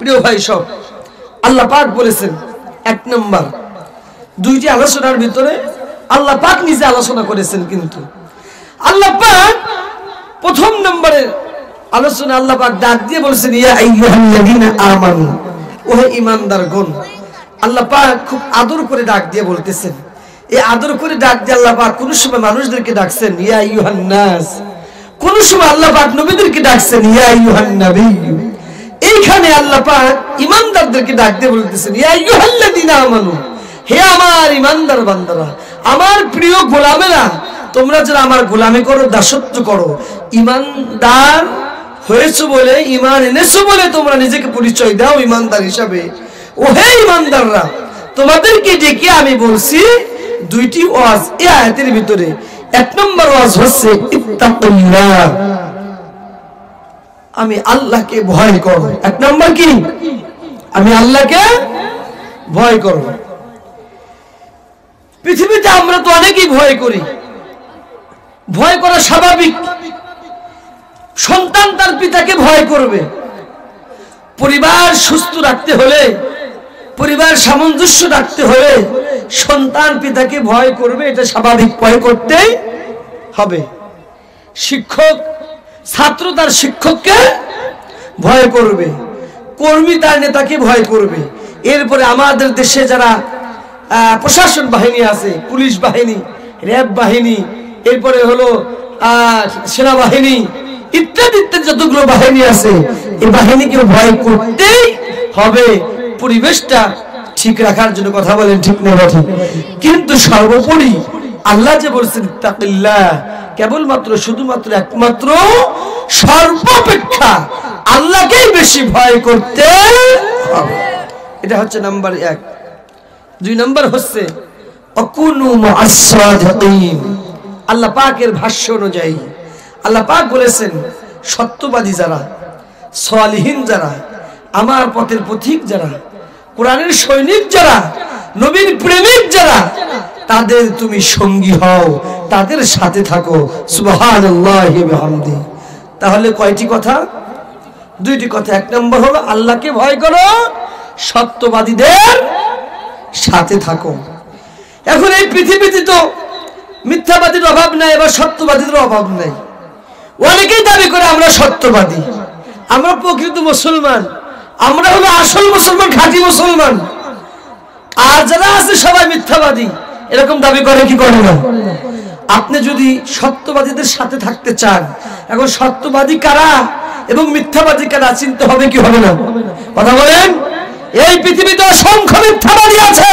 প্রিয় ভাই সব, আল্লাহ পাক বলেছেন এক নম্বর, দুইটি আলোচনার ভিতরে আল্লাহ পাক নিজে আলোচনা করেছেন। কিন্তু আল্লাহ পাক প্রথম নম্বরের আলোচনা আল্লাহ পাক ডাক দিয়ে বলেছেন ইয়া আইয়ুহাল্লাযীনা আমানু, ওহে ঈমানদারগণ। আল্লাহ পাক খুব আদর করে ডাক দিয়ে বলতেছেন। এই আদর করে ডাক দিয়ে আল্লাহ পাক কোন সময় মানুষদেরকে ডাকছেন ইয়া আইয়ুহান নাস, কোন সময় আল্লাহ পাক নবীদেরকে ডাকছেন ইয়া আইয়ুহান নাবিয়্যু। এইখানে আল্লাহ পাক ঈমানদারদেরকে ডাক দিয়ে বলতেছেন ইয়া আইয়ুহাল্লাযীনা আমানু, হে আমার ঈমানদার বান্দারা, আমার প্রিয় গোলামেরা, তোমরা যারা আমার গোলামি করো, দাসত্ব করো, ঈমানদার হয়েছো বলে, ঈমান এনেছো বলে তোমরা নিজেকে পরিচয় দাও ঈমানদার হিসাবে। ও হে ঈমানদাররা, তোমাদেরকে ডেকে আমি বলছি দুইটি ওয়াজ এই আয়াতের ভিতরে। এক নম্বর ওয়াজ হচ্ছে ইত্তাকুল্লাহ, আমি আল্লাহকে ভয় করো। এক নম্বর কি? আমি আল্লাহকে ভয় করব। পৃথিবীতে আমরা তো অনেকেই ভয় করি, ভয় করা স্বাভাবিক। সন্তান তার পিতাকে ভয় করবে। পরিবার সুস্থ রাখতে হলে, পরিবার সামঞ্জস্য রাখতে হলে সন্তান পিতাকে ভয় করবে, এটা স্বাভাবিক, ভয় করতেই হবে। শিক্ষক ছাত্র তার শিক্ষককে ভয় করবে, কর্মী তার নেতাকে ভয় করবে। এরপরে আমাদের দেশে যারা প্রশাসন বাহিনী আছে, পুলিশ বাহিনী, র্যাব বাহিনী, এরপরে হলো সেনাবাহিনী, ইত্যাদি ইত্যাদি যতগুলো বাহিনী আছে, এই বাহিনীকে ভয় করতেই হবে পরিবেশটা ঠিক রাখার জন্য। কথা বলেন ঠিক না ঠিক? কিন্তু সর্বোপরি আল্লাহ যে বলছেন তাকিল্লাহ, কেবলমাত্র শুধুমাত্র একমাত্র সর্বাপেক্ষা আল্লাহকেই বেশি ভয় করতে হবে। এটা হচ্ছে নাম্বার এক। দুই নাম্বার হচ্ছে আকুনু মা'আস সাদিকিন। আল্লাহ পাকের ভাষ্য অনুযায়ী আল্লাহ পাক বলেছেন সত্যবাদী যারা, সালিহিন যারা, আমার পথের পথিক যারা, কোরআনের সৈনিক যারা, নবীর প্রেমিক যারা, তাদের তুমি সঙ্গী হও, তাদের সাথে থাকো। সুবহানাল্লাহি ওয়া বিহামদি। তাহলে কয়টি কথা? দুইটি কথা। এক নম্বর হলো আল্লাহকে ভয় করো, সত্যবাদীদের সাথে থাকো। এখন এই পৃথিবীতে তো মিথ্যাবাদীর অভাব নাই, এবার সত্যবাদীদের অভাব নাই। অনেকেই দাবি করে আমরা সত্যবাদী, আমরা প্রকৃত মুসলমান, আমরা হলো আসল মুসলমান, খাঁটি মুসলমান। আর যারা আছে সবাই মিথ্যাবাদী, এরকম দাবি করে কি করে না? আপনি যদি সত্যবাদীদের সাথে থাকতে চান, এখন সত্যবাদী কারা এবং মিথ্যাবাদী কারা চিনতে হবে কি হবে না? কথা বলেন। এই পৃথিবীতে অসংখ্য মিথ্যাবাদী আছে।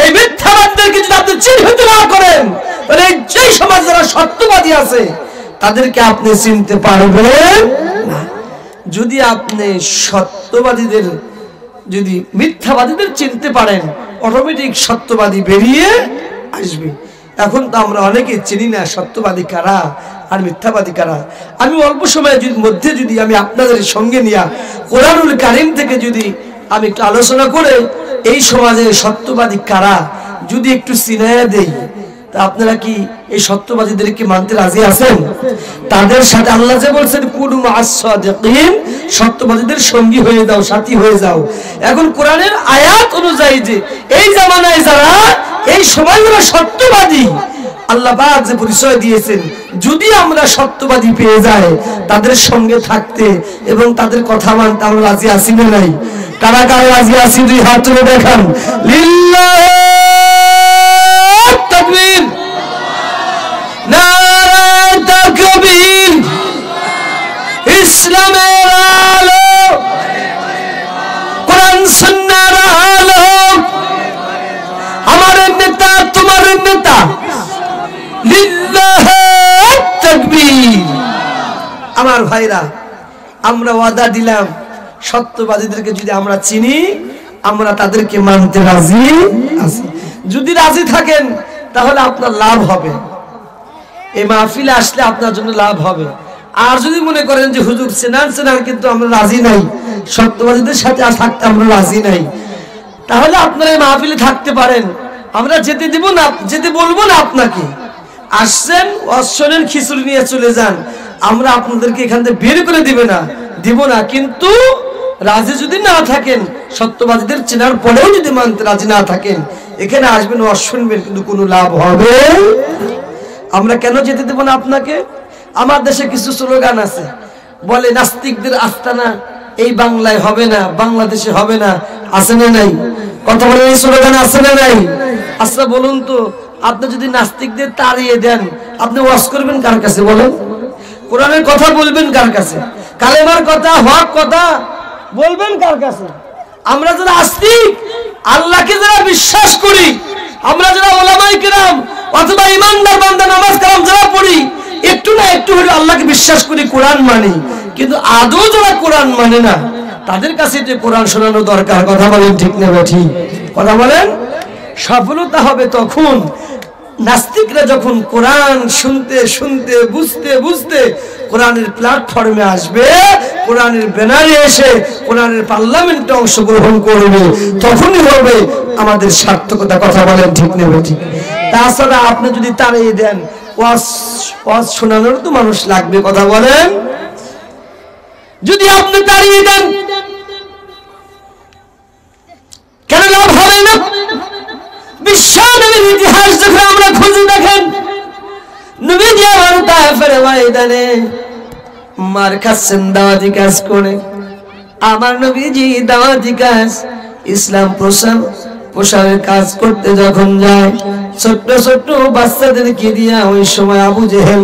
এই মিথ্যাবাদীদেরকে যদি আপনি চিহ্নিত না করেন, তাহলে যেই সমাজ যারা সত্যবাদী আছে তাদেরকে আপনি চিনতে পারবেন না। যদি আপনি সত্যবাদীদের, যদি মিথ্যাবাদীদের চিনতে পারেন, অটোমেটিক সত্যবাদী বেরিয়ে আসবে। এখন তো আমরা অনেকে চিনি না সত্যবাদী কারা আর মিথ্যাবাদী কারা। আমি অল্প সময়ের মধ্যে যদি আমি আপনাদের সঙ্গে নিয়ে কোরআনুল কারীম থেকে যদি আমি একটু আলোচনা করে এই সমাজে সত্যবাদী কারা যদি একটু চিনায়া দেই, তা আপনারা কি এই সত্যবাদীদেরকে মানতে রাজি আছেন? তাদের সাথে আল্লাহ যে বলছেন কুনু মা'আস সাদিকিন, সত্যবাদীদের সঙ্গী হয়ে যাও, সাথী হয়ে যাও। এখন কোরআনের আয়াত অনুযায়ী যে এই জামানায় যারা, এই সময় যারা সত্যবাদী, আল্লাহ পাক যে পরিচয় দিয়েছেন, যদি আমরা সত্যবাদী পেয়ে যাই তাদের সঙ্গে থাকতে এবং তাদের কথা মানতে আমরা রাজি আছি না নাই? কারা কারা রাজি আছি? দুই হাত তুলে দেখান। লিল্লাহ তাকবীর, নারা তাকবীর, ইসলামের আলো, কোরআন সুন্নাহর আলো, আমার নেতা তোমার নেতা, লিল্লাহ তাকবীর। আমার ভাইরা, আমরা ওয়াদা দিলাম সত্যবাদীদেরকে যদি আমরা চিনি, আমরা তাদেরকে মানতে রাজি আছি। যদি রাজি থাকেন তাহলে আপনার লাভ হবে, এই মাহফিলে আসলে আপনার জন্য লাভ হবে। আর যদি মনে করেন যে হুজুর চেনান কিন্তু আমরা রাজি নাই, সত্যবাদীদের সাথে থাকতে আমরা রাজি নাই, তাহলে আপনারা এই মাহফিলে থাকতে পারেন, আমরা যেতে দিব না, যেতে বলবো না আপনাকে। আসছেন অশ্বনের খিচুড়ি নিয়ে চলে যান, আমরা আপনাদেরকে এখান থেকে বের করে দিব না, কিন্তু রাজি যদি না থাকেন, সত্যবাদীদের চেনার পরেও যদি মানতে রাজি না থাকেন, এখানে আসবেন ওয়াজ শুনবেন, কিন্তু কোনো লাভ হবে। আমরা কেন যেতে দেব না আপনাকে? আমার দেশে কিছু স্লোগান আছে, বলে নাস্তিকদের আস্তানা এই বাংলায় হবে না, বাংলাদেশে হবে না, আছে না নাই? কথা বলে এই স্লোগান আছে না নাই? আচ্ছা বলুন তো, আপনি যদি নাস্তিকদের তাড়িয়ে দেন, আপনি ওয়াজ করবেন কার কাছে বলেন? কোরআনের কথা বলবেন কার কাছে? কালেমার কথা, হক কথা বলবেন কার কাছে? আমরা যারা আস্তিক, আল্লাহকে যারা বিশ্বাস করি, আমরা যারা ওলামায়ে কেরাম অথবা ইমানদার বান্দা নামাজ কালাম যারা পড়ি, একটু না একটু হলে আল্লাহকে বিশ্বাস করি, কোরআন মানি, কিন্তু আদৌ যারা কোরআন মানে না, তাদের কাছে যে কোরআন শোনানো দরকার। কথা বলেন ঠিক না ঠিক? কথা বলেন। সফলতা হবে তখন নাস্তিকরা যখন কোরআন শুনতে শুনতে বুঝতে বুঝতে কোরআনের প্ল্যাটফর্মে আসবে, কোরআনের ব্যানারে এসে কোরআনের পার্লামেন্টে অংশগ্রহণ করবে, তখনই হবে আমাদের সার্থকতা। কথা বলেন ঠিক না ঠিক? তাছাড়া আপনি যদি তাড়িয়ে দেন, ওয়াজ শোনানোর তো মানুষ লাগবে। কথা বলেন। যদি আপনি তাড়িয়ে দেন, কেন লাভ হবে না? বিশ্ব নবীর ইতিহাস যখন আমরা খুঁজে দেখেন, নবীজি আমার তায়েফের ময়দানে মার খাচ্ছেন দাওয়াতি কাজ করে। আমার নবীজি দাওয়াতি কাজ, ইসলাম প্রসারের কাজ করতে যখন যায়, ছোট্ট ছোট্ট বাচ্চাদেরকে দিয়া, ওই সময় আবু জেহেল,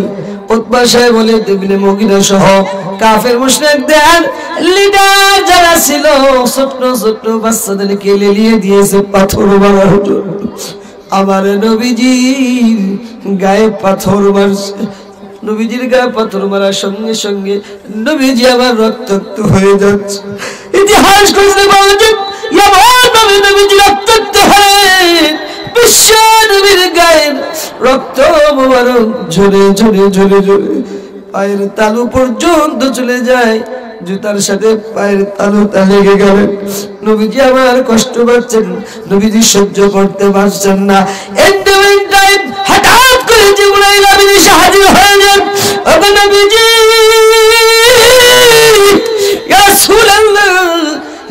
উতবা সাহেব, ওলীদ ইবনে মুগীরা সহ কাফের মুশরিকদের লিডার যারা ছিল, ছোট্ট ছোট্ট বাচ্চাদেরকে লেলিয়ে দিয়েছে পাথর মারার জন্য। আমার নবীজির গায়ে পাথর মারছে। নবীজির গায়ে পাথর মারার সঙ্গে সঙ্গে নবীজি আবার রক্তাক্ত হয়ে যাচ্ছে। ইতিহাস খুঁজলে পাওয়া যায় নবীজি রক্তাক্ত হয়ে বিশ্ব নবীর গায়ের রক্ত মোবারক ঝরে ঝরে ঝরে ঝরে পায়ের তালু পর্যন্ত চলে যায়, জুতার সাথে পায়ের তালুটা লেগে গেল। নবীজি আমার কষ্ট পাচ্ছেন, নবীজি সহ্য করতে পারছেন না। হঠাৎ করে জিবরাইল আমিন এসে হাজির হয়ে যান। ওগো নবীজি, ইয়া রাসূলুল্লাহ,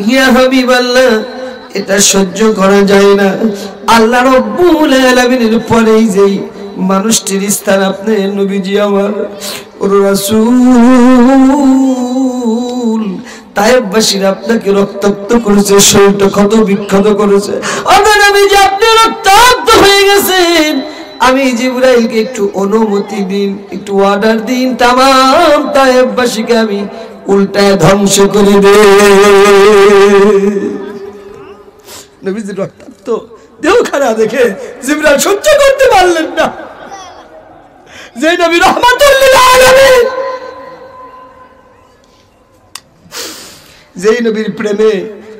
ইয়া হাবিবাল্লাহ, এটা সহ্য করা যায় না। আল্লাহ রাব্বুল আলামিনের পরেই যেই মানুষটির স্থান আপনি, নবীজি আমার রাসূল, তায়েফবাসীরা আপনাকে রক্তাক্ত করেছে, শরীরটা ক্ষত বিক্ষত করেছে। ওগো নবীজি, আপনি রক্তাক্ত হয়ে গেছেন। আমি জিবরাইলকে একটু অনুমতি দিন, একটু অর্ডার দিন, তামাম তায়েফবাসীকে আমি উল্টায় ধ্বংস করে দেব। নবীজির রক্তাক্ত দেহখানা দেখে জিবরাইল সহ্য করতে পারলেন না। যে নবী রাহমাতুল লিল আলামিন, যেই নবীর প্রেমে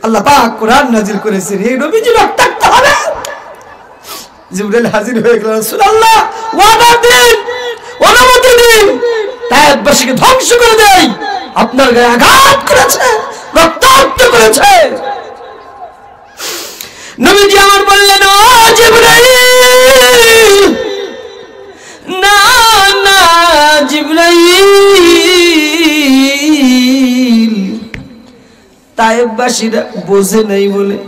আল্লাহ পাক কোরআন নাজিল করেছেন, এই নবীজি রক্তাক্ত হবে। জিবরাইল হাজির হয়ে গেল, রাসূলুল্লাহ ওয়াদা দিন, অনুমতি দিন, তায়েফবাসীকে ধ্বংস করে দেই। আপনার গায়ে আঘাত করেছে, রক্তাক্ত করেছে। নবীজি আমার বললেন, ও জিবরাইল, না না জিবরাইল, তায়েফবাসীরা বোঝে নাই বলে,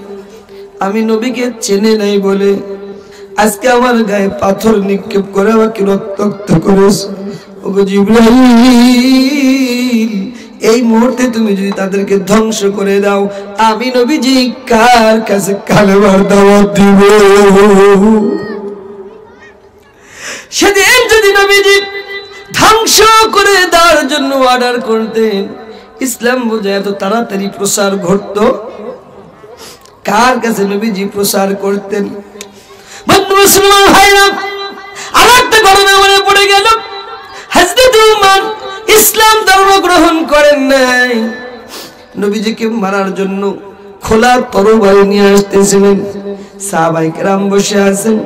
আমি নবীকে চেনে নাই বলে আজকে আমার গায়ে পাথর নিক্ষেপ করে আমাকে রক্তাক্ত করেছে। ওগো জিবরাইল, এই মুহূর্তে তুমি যদি তাদেরকে ধ্বংস করে দাও, আমি নবীজি কার কাছে কালেমার দাওয়াত দিব? সেদিন যদি নবীজি ধ্বংস করে দেওয়ার জন্য অর্ডার করতেন, ইসলাম বোঝা এত তাড়াতাড়ি প্রসার ঘটত? কার কাছে নবীজি প্রসার করতেন? বন্ধু মুসলমান ভাইরা, আরেকটা ঘটনা মনে পড়ে গেল। হযরত উমর ইসলাম ধর্ম গ্রহণ করেন নাই, নবীজিকে মারার জন্য খোলা তরবারি নিয়ে আসতেছিলেন। সাহাবায়ে কেরাম বসে আছেন,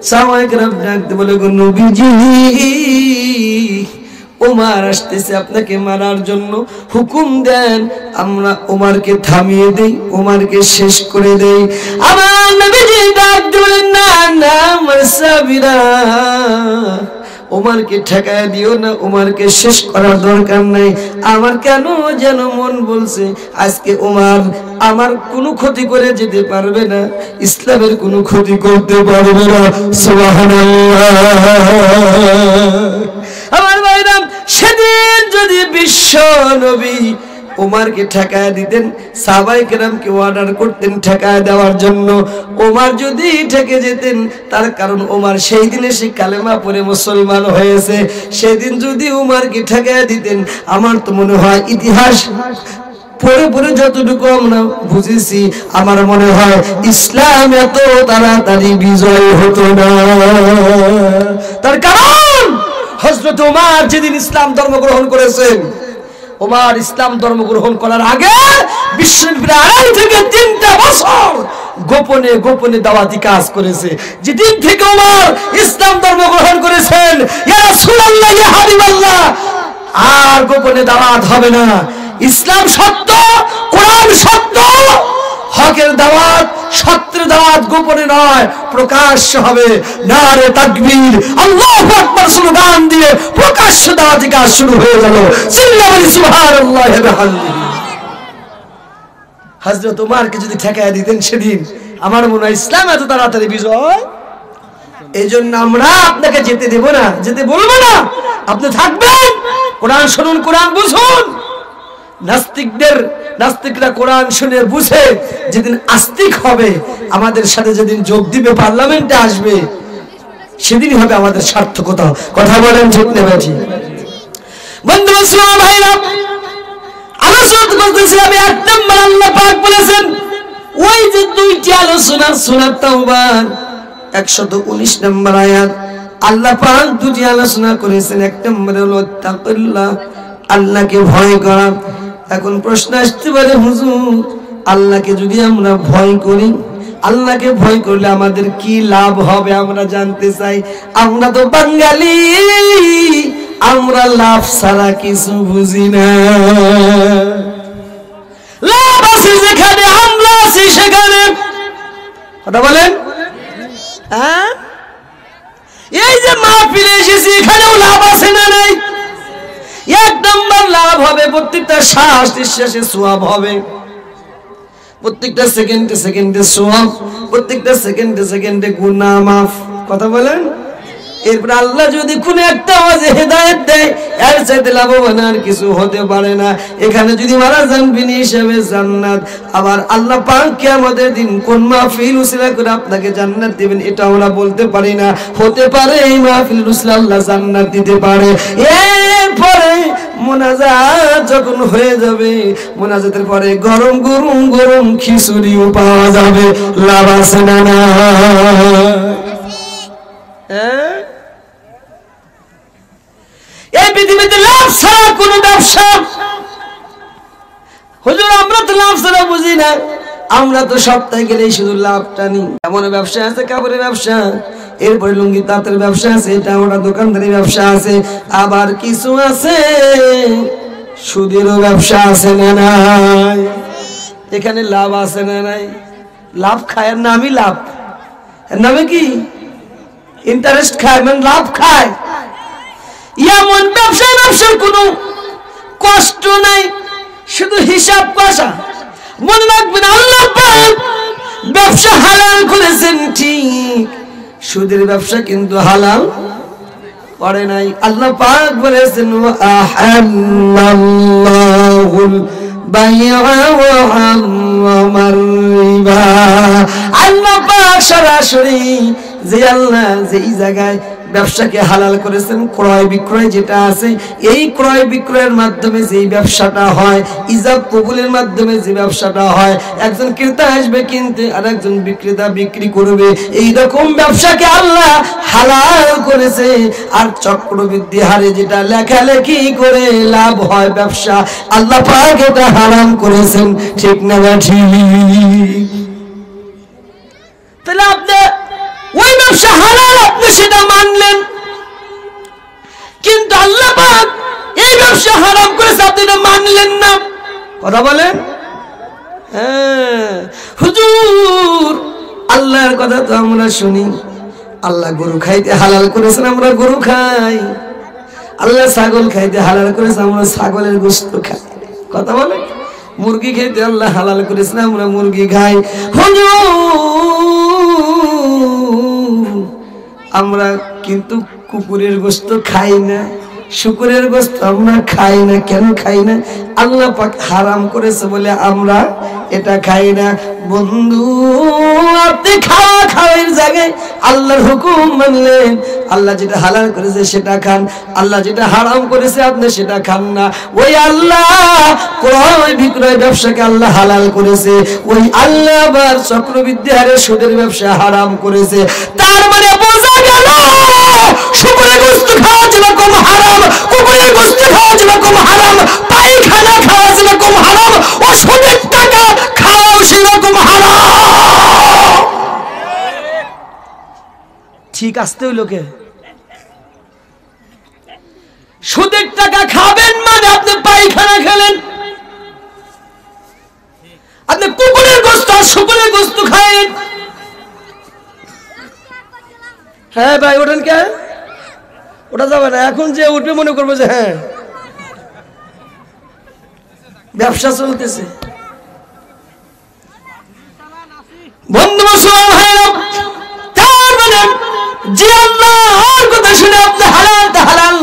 সাহাবায়ে কেরাম ডাকতে বলে, গো নবীজি, ওমর আসতেছে আপনাকে মারার জন্য, হুকুম দেন আমরা ওমরকে থামিয়ে দেই, ওমরকে শেষ করে দেই। আমার নবীজি ডাকতে বলেন, না না আমার সাহাবীরা, ওমরকে ঠেকায় দিও না, ওমরকে শেষ করার দরকার নাই। আমার কেন যেন মন বলছে আজকে ওমর আমার কোনো ক্ষতি করে যেতে পারবে না, ইসলামের কোনো ক্ষতি করতে পারবে না। সুবহানাল্লাহ। আমার ভাইরা, সেদিন যদি বিশ্ব নবী ওমরকে ঠেকায় দিতেন, সাহাবায়ে কেরামকে অর্ডার করতেন ঠেকায় দেওয়ার জন্য, ওমর যদি ঠেকে যেতেন, তার কারণ ওমর সেই দিনে সে কালেমা পড়ে মুসলমান হয়েছে। সেদিন যদি ওমরকে ঠেকায় দিতেন, আমার তো মনে হয় ইতিহাস পড়ে পড়ে যতটুকু আমরা বুঝেছি, আমার মনে হয় ইসলাম এত তাড়াতাড়ি বিজয় হতো না। তার কারণ হযরত ওমর যেদিন ইসলাম ধর্ম গ্রহণ করেছেন, ওমর ইসলাম ধর্ম গ্রহণ করার আগে বিশ্বের প্রায় 2.5 থেকে 3টা বছর গোপনে গোপনে দাওয়াতি কাজ করেছে। যেদিন থেকে ওমর ইসলাম ধর্ম গ্রহণ করেছেন, ইয়া রাসূলুল্লাহ, ইয়া হাবিবাল্লাহ, আর গোপনে দাওয়াত হবে না। ইসলাম সত্য, কোরআন সত্য, হকের দাওয়াত, সত্যের দাওয়াত গোপনে নয়, প্রকাশ্য হবে। নারে তাকবীর, আল্লাহু আকবার স্লোগান দিয়ে প্রকাশ্য দাওয়াতি কাজ শুরু হয়ে গেল। চিল্লা বলি সুবহানাল্লাহ ওয়া বিহামদিহি। হযরত ওমরকে যদি ঠেকায় দিতেন সেদিন, আমার মনে হয় ইসলাম এত তাড়াতাড়ি বিজয়। এই জন্য আমরা আপনাকে যেতে দেব না, যেতে বলবো না। আপনি থাকবেন, কোরআন শুনুন, কোরআন বুঝুন। নাস্তিকরা কোরআন শুনে বুঝে যেদিন আস্তিক হবে, আমাদের সাথে যেদিন যোগ দিবে, পার্লামেন্টে আসবে, সেদিনই হবে আমাদের সার্থকতা। কথা বলেন ঠিক না বেঠি? বন্ধুরা, ইসলাম ভাইরা, আলোচনা করতেছিলাম 1 নম্বর আল্লাহ পাক বলেছেন, ওই যে 2টি আলোচনা সূরা তাওবার 119 নম্বর আয়াত, আল্লাহ পাক 2টি আলোচনা করেছেন। 1 নম্বরে হলো তাকওয়াল্লাহ, আল্লাহকে ভয় করা। এখন প্রশ্ন আসতে পারে, হুজুর আল্লাহকে যদি আমরা ভয় করি, আল্লাহকে ভয় করলে আমাদের কি লাভ হবে আমরা জানতে চাই। আমরা তো বাঙালি, আমরা লাভ ছাড়া কিছু বুঝি না। লাভ আছে যেখানে, আমরা আছি সেখানে। কথা বলেন, হ্যাঁ? এই যে মাহফিলে এসেছি, এখানেও লাভ আছে না নাই? 1 নম্বর লাভ হবে, প্রত্যেকটা শ্বাস নিঃশ্বাসে সওয়াব হবে, প্রত্যেকটা সেকেন্ডে সেকেন্ডে সওয়াব, প্রত্যেকটা সেকেন্ডে সেকেন্ডে গুনাহ মাফ। কথা বলেন। এরপর আল্লাহ যদি কোনো একটা ওয়াজে হেদায়েত দেয়, এর চাইতে লাভবান আর কিছু হতে পারে না। এখানে যদি মারা যান বিনি হিসাবে জান্নাত। আবার আল্লাহ পাক কিয়ামতের দিন কোন মাহফিল উসিলা করে আপনাকে জান্নাত দিবেন এটা আমরা বলতে পারি না। হতে পারে এই মাহফিল উসিলা আল্লাহ জান্নাত দিতে পারে। এরপরে মুনাজাত যখন হয়ে যাবে, মুনাজাতের পরে গরম গরম গরম খিচুড়িও পাওয়া যাবে। লাভ আছে না না? এই পৃথিবীতে লাভ ছাড়া কোন ব্যবসা, হুজুর আমরা তো লাভ ছাড়া বুঝি না, আমরা তো সপ্তাহে গেলেই শুধু লাভটা নিই। এমন ব্যবসা আছে, কাপড়ের ব্যবসা, এরপরে লুঙ্গি তাঁতের ব্যবসা আছে, এটা ওটা দোকানদারি ব্যবসা আছে, আবার কিছু আছে সুদেরও ব্যবসা আছে না নাই? এখানে লাভ আছে না নাই? লাভ খায়, এর নামই লাভ। এর নামে কি? ইন্টারেস্ট খায়, মানে লাভ খায়। এমন ব্যবসার কোনো কষ্ট নাই, শুধু হিসাব কষা। মনে রাখবেন, আল্লাহ পাক ব্যবসা হালাল করেছেন ঠিক, সুদের ব্যবসা কিন্তু হালাল করে নাই। আল্লাহ পাক বলেছেন, আহাল্লাল্লাহুল বাই'a ওয়া হারামার রিবা। আল্লাহ পাক সরাসরি যে আল্লাহ যেই জায়গায় ব্যবসাকে হালাল করেছেন, ক্রয় বিক্রয় যেটা আছে, এই ক্রয় বিক্রয়ের মাধ্যমে যেই ব্যবসাটা হয়, ইজাব কবুলের মাধ্যমে যে ব্যবসাটা হয়, একজন ক্রেতা আসবে কিনতে আর একজন বিক্রেতা বিক্রি করবে, এই রকম ব্যবসাকে আল্লাহ হালাল করেছে। আর চক্রবৃদ্ধি হারে যেটা লেখালেখি করে লাভ হয় ব্যবসা, আল্লাহ পাক এটা হারাম করেছেন। ঠিক না ঠিক? তাহলে আপনি ওই ব্যবসা হালাল, আপনি সেটা মানলেন, কিন্তু আল্লাহ পাক এই ব্যবসা হারাম করেছে, আপনি এটা মানলেন না। কথা বলেন। হ্যাঁ হুজুর, আল্লাহর কথা তো আমরা শুনি, আল্লাহ গরু খাইতে হালাল করেছেন, আমরা গরু খাই। আল্লাহ ছাগল খাইতে হালাল করেছেন, আমরা ছাগলের গোশত খাই। কথা বলে, মুরগি খেতে আল্লাহ হালাল করেছেন, আমরা মুরগি খাই। আমরা কিন্তু কুকুরের গোশত খাই না, শুকুরের গোশত আমরা খাই না। কেন খাই না? আল্লাহ পাক হারাম করেছে বলে আমরা এটা খাই না। বন্ধু, আপনি খাওয়ার জায়গায় আল্লাহর হুকুম মানলেন, আল্লাহ যেটা হালাল করেছে সেটা খান, আল্লাহ যেটা হারাম করেছে আপনি সেটা খান না। ওই আল্লাহ ক্রয় বিক্রয় ব্যবসাকে আল্লাহ হালাল করেছে, ওই আল্লাহ আবার চক্রবৃদ্ধি হারে সুদের ব্যবসা হারাম করেছে। তার মানে বোঝা গেল শুকুরের গোশত খাওয়া যেরকম হারাম, কুকুরের গোশত খাওয়া যেরকম হারাম, পায়খানা খাওয়া যেরকম হারাম, ও সুদের টাকা খাওয়াও সেরকম হারাম। ঠিক আসতে হইল কে? সুদের টাকা খাবেন মানে আপনি পায়খানা খেলেন, আপনি কুকুরের গোশত আর শুকুরের গোশত খায়েন। হ্যাঁ ভাই, ওঠেন কে? ওটা যাবে না, এখন যে উঠবে মনে করবো যে হ্যাঁ ব্যবসা চলতেছে। বন্ধু মুসলমান ভাইরা, তার মানে যে আল্লাহর কথা শুনে আপনি হালাল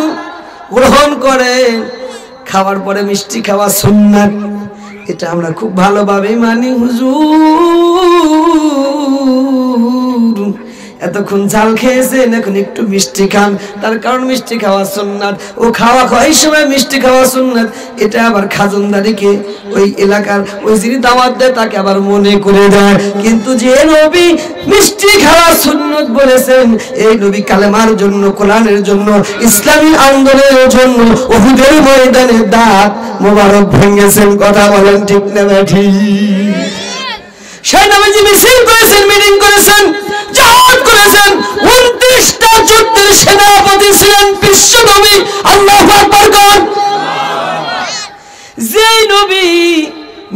গ্রহণ করেন, খাওয়ার পরে মিষ্টি খাওয়া সুন্নাত, এটা আমরা খুব ভালোভাবে মানি। হুজুর এতক্ষণ ঝাল খেয়েছেন, এখন একটু মিষ্টি খান, তার কারণ মিষ্টি খাওয়া সুন্নাত। ও খাওয়া এই সময় মিষ্টি খাওয়া সুন্নাত, এটা আবার খাজনদারিকে ওই এলাকার ওই যিনি দাওয়াত দেয় তাকে আবার মনে করে দেয়। কিন্তু যে নবী মিষ্টি খাওয়া সুন্নাত বলেছেন, এই নবী কালেমার জন্য, কোরআনের জন্য, ইসলামী আন্দোলনের জন্য উহুদের ময়দানে দাঁত মোবারক ভেঙেছেন। কথা বলেন ঠিক না ঠিক? সেই নবীজি মিছিল করেছেন, মিটিং করেছেন, জিহাদ করেছেন। 29টা যুদ্ধের সেনাপতি ছিলেন বিশ্ব নবী। আল্লাহু আকবার কোন? যেই নবী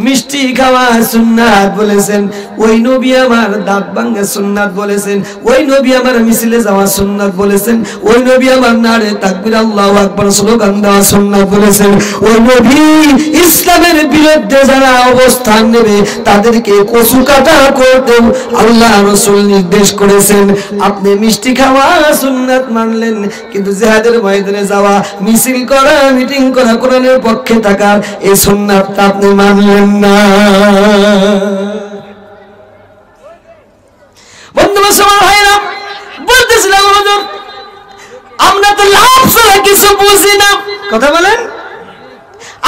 মিষ্টি খাওয়া সুন্নাত বলেছেন, ওই নবী আমার দাঁত ভাঙা সুন্নাত বলেছেন, ওই নবী আমার মিছিলে যাওয়া সুন্নাত বলেছেন, ওই নবী আমার নারে তাকবীর আল্লাহু আকবার স্লোগান দেওয়া সুন্নাত বলেছেন। ওই নবী ইসলামের বিরুদ্ধে যারা অবস্থান নেবে তাদেরকে কচু কাটা করতেও আল্লাহ রাসূল নির্দেশ করেছেন। আপনি মিষ্টি খাওয়া সুন্নাত মানলেন, কিন্তু জিহাদের ময়দানে যাওয়া, মিছিল করা, মিটিং করা, কোরআনের পক্ষে থাকার এই সুন্নাতটা আপনি মানলেন না। বন্ধু মুসলমান ভাইরা, বলতেছিলাম হুজুর আমরা তো লাভ ছাড়া কিছু বুঝি না। কথা বলেন,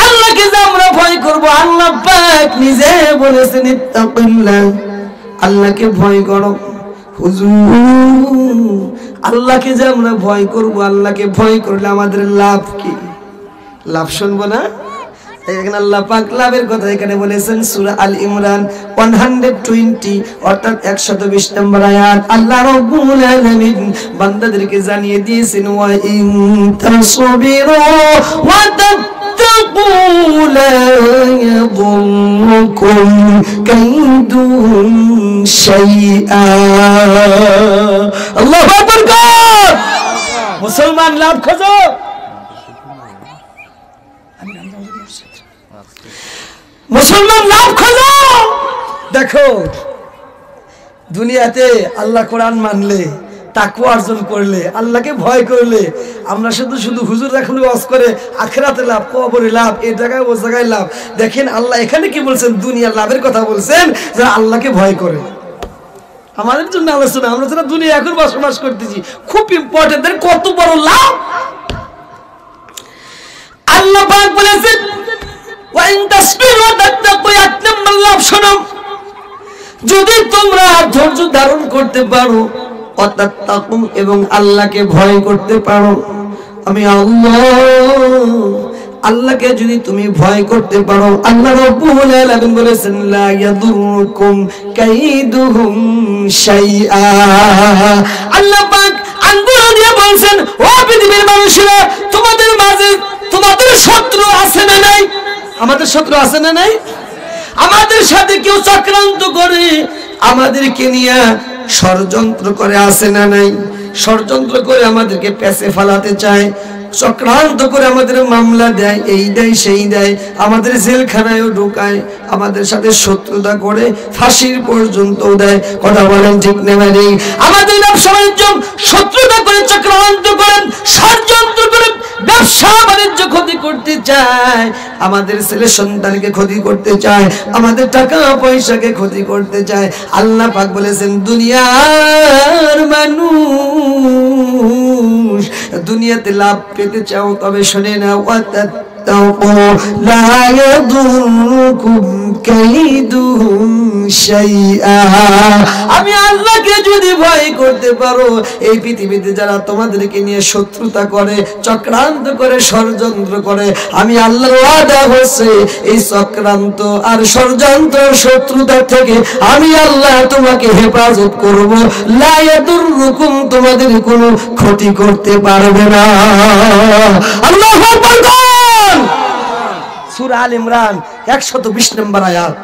আল্লাহকে যে আমরা ভয় করব, আল্লাহ পাক নিজে বলেছেন ইত্তাকুল্লাহ, আল্লাহকে ভয় করো। হুজুর আল্লাহকে যে আমরা ভয় করব, আল্লাহকে ভয় করলে আমাদের লাভ কি? লাভ শুনবো না? এখানে আল্লাহ পাক লাভের কথা এখানে বলেছেন সূরা আল ইমরান 120 অর্থাৎ 120 নম্বর আয়াত। আল্লাহ রাব্বুল আলামিন বান্দাদেরকে জানিয়ে দিয়েছেন, ওয়া ইন তাসবিরু ওয়া তাত্তাকু লা ইয়াদুররুকুম কাইদুহুম শাইআ। আল্লাহু আকবার। মুসলমান লাভ খোঁজো। মুসলমান লাভ খোঁজো। দেখো দুনিয়াতে আল্লাহ কোরআন মানলে, তাকওয়া অর্জন করলে, আল্লাহকে ভয় করলে, আমরা শুধু হুজুর এখন ওয়াজ করে আখিরাতে লাভ, কবরে লাভ, এই জায়গায় ও জায়গায় লাভ। দেখেন আল্লাহ এখানে কি বলছেন? দুনিয়ার লাভের কথা বলছেন, যারা আল্লাহকে ভয় করে। আমাদের জন্য আলোচনা, আমরা যারা দুনিয়া এখন বসবাস করতেছি, খুব ইম্পর্টেন্ট, কত বড় লাভ আল্লাহ পাক বলেছেন। যদি তোমরা ধৈর্য ধারণ করতে পারো এবং আল্লাহকে ভয় করতে পারো, আমি আল্লাহকে যদি তুমি ভয় করতে পারো, আল্লাহ রাব্বুল আলামিন বলেছেন লা ইয়াদুররুকুম কাইদুহুম শাইআ। আল্লাহ পাক আঙ্গুল দিয়ে বলেন, ও পৃথিবীর মানুষেরা, তোমাদের মাঝে তোমাদের শত্রু আছে না নাই? আমাদের শত্রু আছে না নাই? আমাদের সাথে কেউ চক্রান্ত করে আমাদেরকে নিয়ে ষড়যন্ত্র করে আসে না নাই? ষড়যন্ত্র করে আমাদেরকে পেছে ফেলাতে চায়, চক্রান্ত করে আমাদের মামলা দেয়, এই দেয় সেই দেয়, আমাদের জেলখানায়ও ঢুকায়, আমাদের সাথে শত্রুতা করে ফাঁসির পর্যন্ত দেয়। কথা বলেন ঠিক নেই? আমাদের ব্যবসা বাণিজ্য শত্রুতা করে, চক্রান্ত করেন, ষড়যন্ত্র করে ব্যবসা বাণিজ্য ক্ষতি করতে চায়, আমাদের ছেলে সন্তানকে ক্ষতি করতে চায়, আমাদের টাকা পয়সাকে ক্ষতি করতে চায়। আল্লাহ পাক বলেছেন, দুনিয়ার মানুষ দুনিয়াতে লাভ পেতে চাও তবে শুনে না, লা ইয়াদুরকুম কাইদুহুম শাইআ। আমি আল্লাহকে যদি ভয় করতে পারো, এই পৃথিবীতে যারা তোমাদেরকে নিয়ে শত্রুতা করে, চক্রান্ত করে, ষড়যন্ত্র করে, আমি আল্লাহর ওয়াদা হচ্ছে এই চক্রান্ত আর ষড়যন্ত্র শত্রুতা থেকে আমি আল্লাহ তোমাকে হেফাজত করব। লা ইয়াদুরকুম, তোমাদের কোনো ক্ষতি করতে পারবে না। আল্লাহু আকবার। সূরা আল ইমরান 120 নম্বর আয়াত,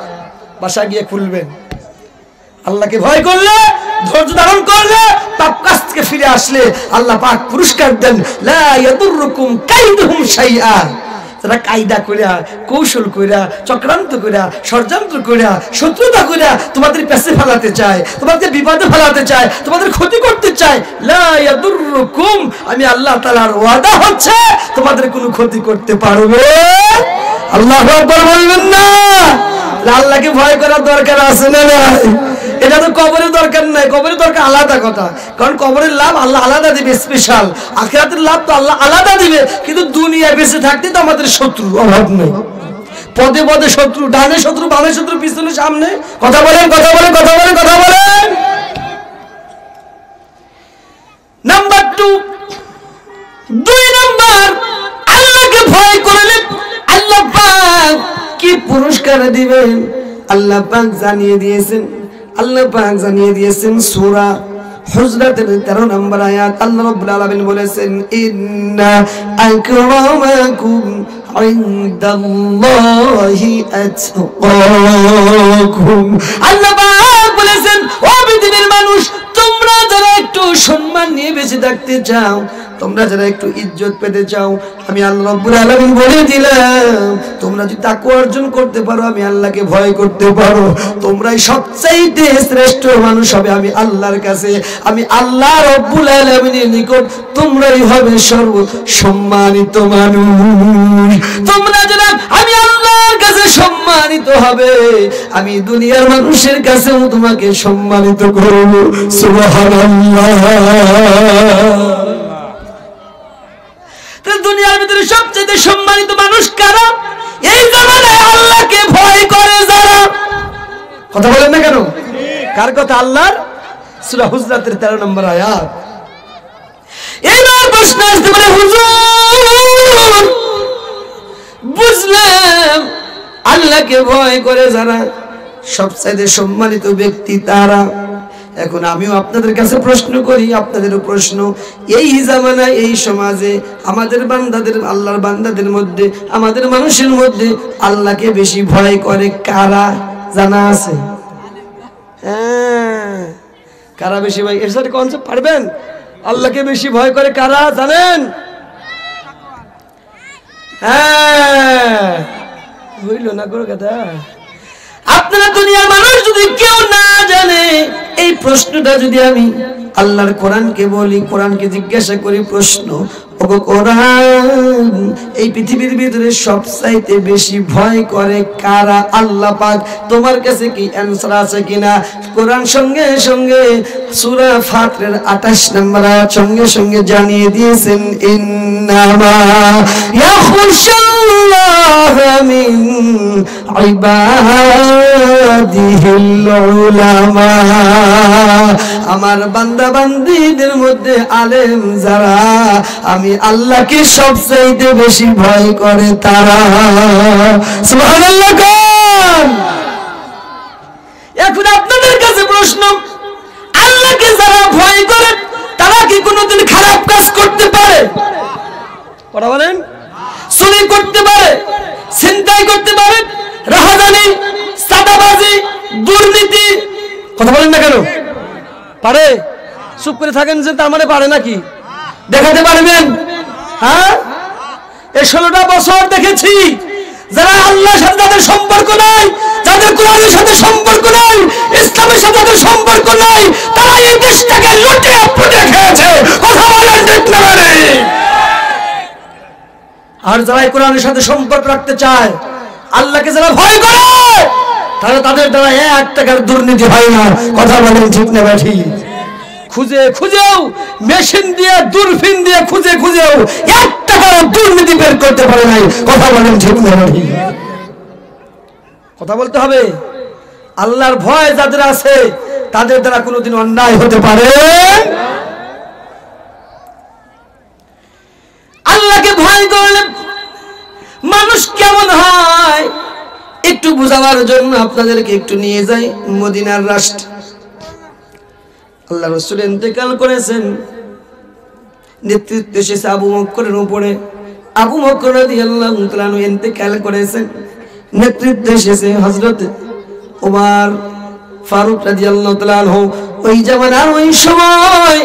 বাসা গিয়ে খুলবেন। আল্লাহকে ভয় করলে, ধৈর্য ধারণ করলে, পাপ কাজ থেকে ফিরে আসলে আল্লাহ পাক পুরস্কার দেন। লা ইয়াদুরকুম কাইদুহুম শাইআ। যারা কায়দা কইরা, কৌশল কইরা, চক্রান্ত কইরা, ষড়যন্ত্র কইরা, শত্রুতা কইরা তোমাদের পেছে ফেলাতে চায়, তোমাদের বিপদে ফেলাতে চায়, তোমাদের ক্ষতি করতে চায়, লা ইয়াদুরকুম, আমি আল্লাহ তাআলার ওয়াদা হচ্ছে তোমাদের কোনো ক্ষতি করতে পারবে। আল্লাহু আকবার বলবেন না? আল্লাহকে ভয় করার দরকার আছে না নাই? এটা তো কবরের দরকার নাই, কবরের দরকার আলাদা কথা, কারণ কবরের লাভ আল্লাহ আলাদা দিবে, স্পেশাল। আখিরাতের লাভ তো আল্লাহ আলাদা দিবে, কিন্তু দুনিয়ায় বেঁচে থাকতে তো আমাদের শত্রু অভাব নেই, পদে পদে শত্রু, ডানে শত্রু, বামে শত্রু, পিছনে সামনে। কথা বলেন, কথা বলেন, কথা বলেন, কথা বলেন। নাম্বার 2, 2 নাম্বার, আল্লাহকে ভয় করলে আল্লাহ পাক কি পুরস্কার দিবেন আল্লাহ পাক জানিয়ে দিয়েছেন। আল্লাহ পাক জানিয়ে দিয়েছেন সূরা হুজরাতের 13 নম্বর আয়াত। আল্লাহ রাব্বুল আলামিন বলেছেন, ইন্না আকরামাকুম ইনদাল্লাহি আতকাকুম। আল্লাহ পাক বলেছেন, ও পৃথিবীর মানুষ, তোমরা যারা একটু সম্মান নিয়ে বেঁচে থাকতে চাও, তোমরা যারা একটু ইজ্জত পেতে চাও, আমি আল্লাহ রাব্বুল আলামিন বলে দিলাম, তোমরা যদি তাকওয়া অর্জন করতে পারো, আমি আল্লাহকে ভয় করতে পারো, তোমরাই সবচাইতে শ্রেষ্ঠ মানুষ হবে আমি আল্লাহর কাছে। আমি আল্লাহ রাব্বুল আলামিনের নিকট তোমরাই হবে সর্ব সম্মানিত মানুষ। তোমরা যারা আমি আল্লাহর কাছে সম্মানিত হবে, আমি দুনিয়ার মানুষের কাছেও তোমাকে সম্মানিত করব। সুবহানাল্লাহ। দুনিয়ার ভিতরে সবচেয়ে সম্মানিত মানুষ কারা? এই জামানায় আল্লাহকে ভয় করে যারা। কথা বলেন না কেন? কার কথা? আল্লাহর। সূরা হুজরাতের 13 নম্বর আয়াত। এবার প্রশ্ন আসতে পারে, হুজুর বুঝলাম আল্লাহকে ভয় করে যারা সবচেয়ে সম্মানিত ব্যক্তি তারা। এখন আমিও আপনাদের কাছে প্রশ্ন করি, আপনাদেরও প্রশ্ন, এই জামানায়, এই সমাজে আমাদের বান্দাদের, আল্লাহর বান্দাদের মধ্যে, আমাদের মানুষের মধ্যে আল্লাহকে বেশি ভয় করে কারা? জানা আছে? হ্যাঁ, কারা বেশি ভয়? এর সাথে কনসেপ্ট পারবেন? আল্লাহকে বেশি ভয় করে কারা জানেন? হ্যাঁ, হইল না করো কথা। আপনারা দুনিয়ার মানুষ যদি কেউ না জানে, এই প্রশ্নটা যদি আমি আল্লাহর কোরআনকে বলি, কোরআনকে জিজ্ঞাসা করি প্রশ্ন, ওগো কোরআন, এই পৃথিবীর ভিতরে সবচাইতে বেশি ভয় করে কারা? আল্লাহ পাক তোমার কাছে কি অ্যানসার আছে কিনা? কোরআন সঙ্গে সঙ্গে সূরা ফাতিরের 28 নম্বর আয়াত সঙ্গে সঙ্গে জানিয়ে দিয়েছেন, ইন্নামা ইয়াখশাল্লাহা মিন ইবাদিহিল উলামা। আমার বান্দা বান্দীদের মধ্যে আলেম যারা, আমি আল্লাহকে সবচাইতে বেশি ভয় করে তারা। সুবহানাল্লাহ। এখন আপনাদের কাছে প্রশ্ন, আল্লাহকে যারা ভয় করে তারা কি কোনোদিন খারাপ কাজ করতে পারে? কথা বলেন। চুরি করতে পারে, ছিনতাই করতে পারে, রাহাজানি, চাঁদাবাজি, দুর্নীতি, কথা বলেন না কেন? পারে? চুপ করে থাকেন যে তার মানে পারে নাকি? দেখাতে পারবেন? হ্যাঁ, এই 16টা বছর দেখেছি যারা আল্লাহর সাথে যাদের সম্পর্ক নাই, যাদের কোরআনের সাথে সম্পর্ক নাই, ইসলামের সাথে যাদের সম্পর্ক নাই, তারা এই দেশটাকে লুটে পুটে খেয়েছে। কথা বলেন ঠিক না? আর যারা কোরআনের সাথে সম্পর্ক রাখতে চায়, আল্লাহকে যারা ভয় করে, তারা তাদের দ্বারা 1 টাকার দুর্নীতি হয় না। কথা বলেন ঠিক না বেঠি? খুঁজে খুঁজেও, মেশিন দিয়ে, দূরবীন দিয়ে খুঁজে খুঁজেও 1 টাকার দুর্নীতি বের করতে পারে নাই। কথা বলেন ঠিক না বেঠি? কথা বলতে হবে। আল্লাহর ভয় যাদের আছে, তাদের দ্বারা কোনোদিন অন্যায় হতে পারে। আল্লাহকে ভয় করলে মানুষ কেমন হয় একটু বুঝাবার জন্য আপনাদেরকে একটু নিয়ে যাই মদিনার রাষ্ট্র। আল্লাহ রাসূল ইন্তেকাল করেছেন, নেতৃত্ব এসেছে আবু বকরের উপরে। আবু বকর রাদিয়াল্লাহু তাআলা আনহু ইন্তেকাল করেছেন, নেতৃত্ব এসেছে হযরত ওমর ফারুক রাদিয়াল্লাহু তাআলা আনহু। ওই জামানার ওই সময়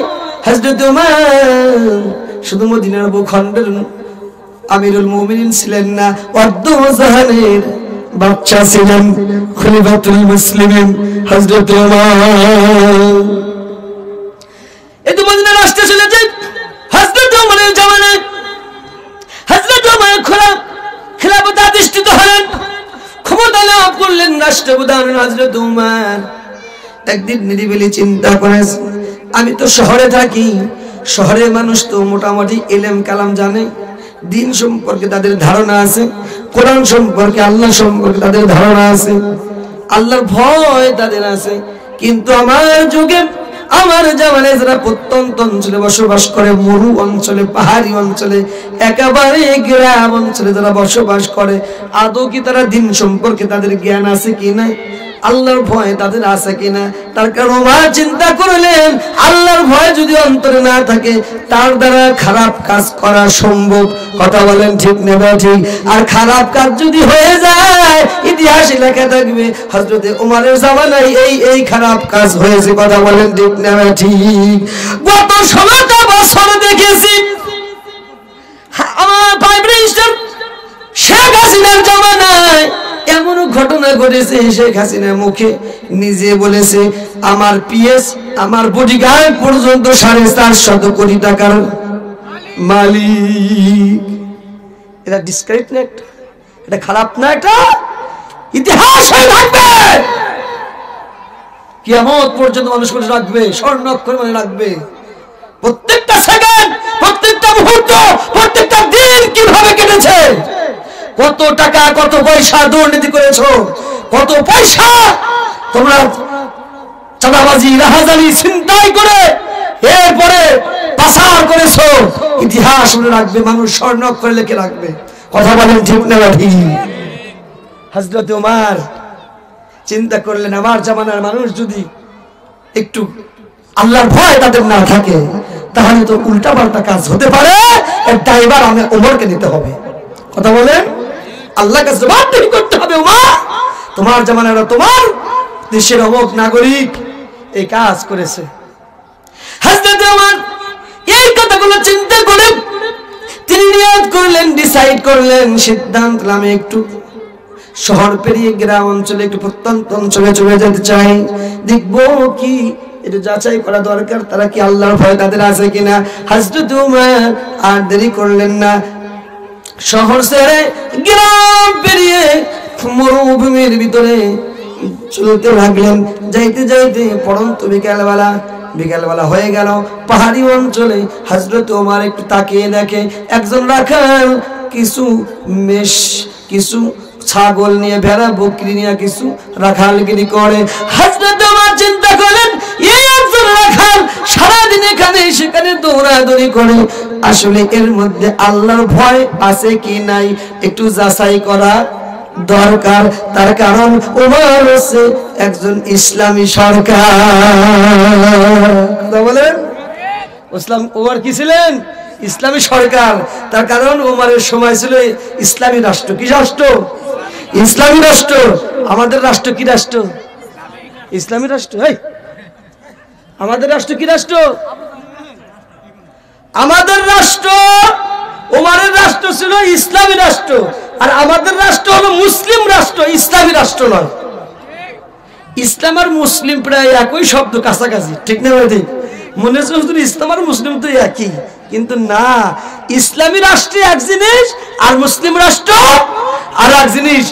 হযরত ওমর শুধু মদিনার ভূখণ্ডের আমিরুল মুমিনিন ছিলেন না, অর্ধজাহানের বাদশা ছিলেন, খলিফাতুল মুসলিমিন হযরত ওমর। এই মদিনা রাষ্ট্রে ছিল যে হযরত ওমরের জামানায় হযরত ওমর খেলাফত আদিষ্ঠিত হলেন, ক্ষমতা লাভ করলেন, রাষ্ট্রপ্রধান হযরত ওমর। একদিন নিরিবিলি চিন্তা করেছেন, আমি তো শহরে থাকি, শহরের মানুষ তো মোটামুটি ইলম কালাম জানে, দিন সম্পর্কে তাদের ধারণা আছে, কোরআন সম্পর্কে, আল্লাহ সম্পর্কে তাদের ধারণা আছে, আল্লাহর ভয় তাদের আছে। কিন্তু আমার যুগে, আমার জামানায় যারা প্রত্যন্ত অঞ্চলে বসবাস করে, মরু অঞ্চলে, পাহাড়ি অঞ্চলে, একেবারে গ্রাম অঞ্চলে যারা বসবাস করে, আদৌ কি তারা দিন সম্পর্কে তাদের জ্ঞান আছে কিনা, আল্লাহর ভয় তাদের আছে কিনা? তার কারণ ওমর চিন্তা করলেন, আল্লাহর ভয় যদি অন্তরে না থাকে, তার দ্বারা খারাপ কাজ করা সম্ভব। কথা বলেন ঠিক না ঠিক? আর খারাপ কাজ যদি হয়ে যায়, ইতিহাসে লেখা থাকবে হযরত ওমরের জামানায় এই খারাপ কাজ হয়েছে। কথা বলেন ঠিক না ঠিক? গত 16টা বছর দেখেছি আমার প্রাইম মিনিস্টার শেখ হাসিনার জামানায় এমন ঘটনা ঘটেছে, শেখ হাসিনা মুখে নিজে বলেছে, আমার পিএস, আমার বডিগার্ড পর্যন্ত 450 কোটি টাকার মালিক। এটা ডিসক্রেডিট না? এটা খারাপ না? এটা ইতিহাস হয়ে থাকবে, কিয়ামত পর্যন্ত মানুষ মনে রাখবে, স্বর্ণ অক্ষরে মনে রাখবে। প্রত্যেকটা সেকেন্ড, প্রত্যেকটা মুহূর্ত, প্রত্যেকটা দিন কিভাবে কেটেছে, কত টাকা, কত পয়সা দুর্নীতি করেছো, কত পয়সা তোমরা চাঁদাবাজি, রাহাজানি, ছিনতাই করে এরপরে পাচার করেছো। ইতিহাস মনে রাখবে, মানুষ স্বর্ণ অক্ষরে লিখে রাখবে। কথা বলেন ঠিক না ঠিক? হযরত ওমর চিন্তা করলেন, আমার জামানার মানুষ যদি একটু আল্লাহর ভয় তাদের না থাকে, তাহলে তো উল্টাপাল্টা কাজ হতে পারে, এর দায়ভার আমি ওমরকে নিতে হবে। কথা বলেন, আল্লাহর কাছে জবাবদিহি করতে হবে। ওমর, তোমার জামানার, তোমার দেশের অমুক নাগরিক এই কাজ করেছে। হযরত ওমর এই কথাগুলো চিন্তা করে তিনি নিয়ত করলেন, ডিসাইড করলেন, সিদ্ধান্ত নিলাম, একটু শহর পেরিয়ে গ্রাম অঞ্চলে, একটু প্রত্যন্ত অঞ্চলে চলে যেতে চাই, দেখবো কি এটা যাচাই করা দরকার, তারা কি আল্লাহর ভয় তাদের আছে কিনা। হযরত ওমর আর দেরি করলেন না, শহর ছেড়ে গ্রাম পেরিয়ে মরুভূমির ভিতরে চলতে লাগলেন। যাইতে যাইতে পড়ন্ত বিকালবেলা হয়ে গেল। পাহাড়ি অঞ্চলে হযরত ওমর একটু তাকিয়ে দেখে, একজন রাখাল কিছু ছাগল নিয়ে, ভেড়া বকরি নিয়ে কিছু রাখালগিরি করে। হযরত ওমর চিন্তা করলেন, এই একজন রাখাল সারাদিন এখানে সেখানে দৌড়াদৌড়ি করে, আসলে এর মধ্যে আল্লাহর ভয় আছে কি নাই একটু যাচাই করা দরকার। তার কারণ ওমর হচ্ছে একজন ইসলামী সরকার। কথা বলেন, ওমর কি ছিলেন? ইসলামী সরকার। তার কারণ ওমরের সময় ছিল ইসলামী রাষ্ট্র। কি রাষ্ট্র? ইসলামী রাষ্ট্র। আমাদের রাষ্ট্র কি রাষ্ট্র? ইসলামী রাষ্ট্র। আমাদের রাষ্ট্র কি রাষ্ট্র? আমাদের রাষ্ট্র ওমরের রাষ্ট্র ছিল ইসলামী রাষ্ট্র, আর আমাদের রাষ্ট্র হলো মুসলিম রাষ্ট্র, ইসলামী রাষ্ট্র নয়। ইসলাম আর মুসলিম প্রায় একই শব্দ, কাছাকাছি, ঠিক না ভাই? মনে হচ্ছে হুজুর ইসলাম আর মুসলিম তো একই, কিন্তু না, ইসলামী রাষ্ট্র এক জিনিস আর মুসলিম রাষ্ট্র আর এক জিনিস।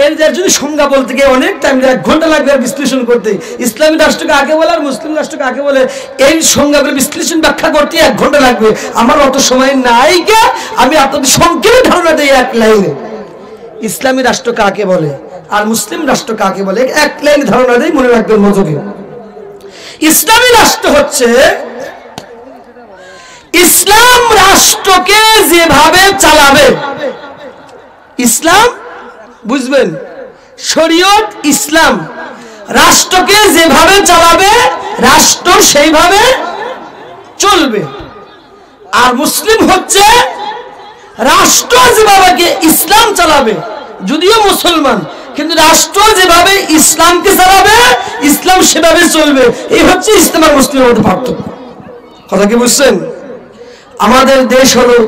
এর যদি সংজ্ঞা বলতে গিয়ে অনেক টাইম, 1 ঘন্টা লাগবে বিশ্লেষণ করতে। ইসলামী রাষ্ট্রকে আগে বলে আর মুসলিম রাষ্ট্রকে আগে বলে, এই সংজ্ঞাগুলো বিশ্লেষণ ব্যাখ্যা করতে 1 ঘন্টা লাগবে। আমার অত সময় নাই গে, আমি আপনাদের সংক্ষেপে ধারণা দিই এক লাইনে। ইসলামী রাষ্ট্র কাকে বলে আর মুসলিম রাষ্ট্র কাকে বলে এক লাইনে ধারণা দেই, মনে রাখবেন মনোযোগে। ইসলামী রাষ্ট্র হচ্ছে ইসলাম রাষ্ট্রকে যেভাবে চালাবে, ইসলাম বুঝবেন, শরীয়ত ইসলাম রাষ্ট্রকে যেভাবে চালাবে, রাষ্ট্র সেইভাবে চলবে। আর মুসলিম হচ্ছে রাষ্ট্র যেভাবে ইসলাম চালাবে, যদিও মুসলমান, কিন্তু রাষ্ট্র যেভাবে ইসলামকে চালাবে, ইসলাম সেভাবে চলবে। এই হচ্ছে ইসলাম আর মুসলিমের মধ্যে পার্থক্য। কথা কি বুঝছেন? আমাদের দেশ হলো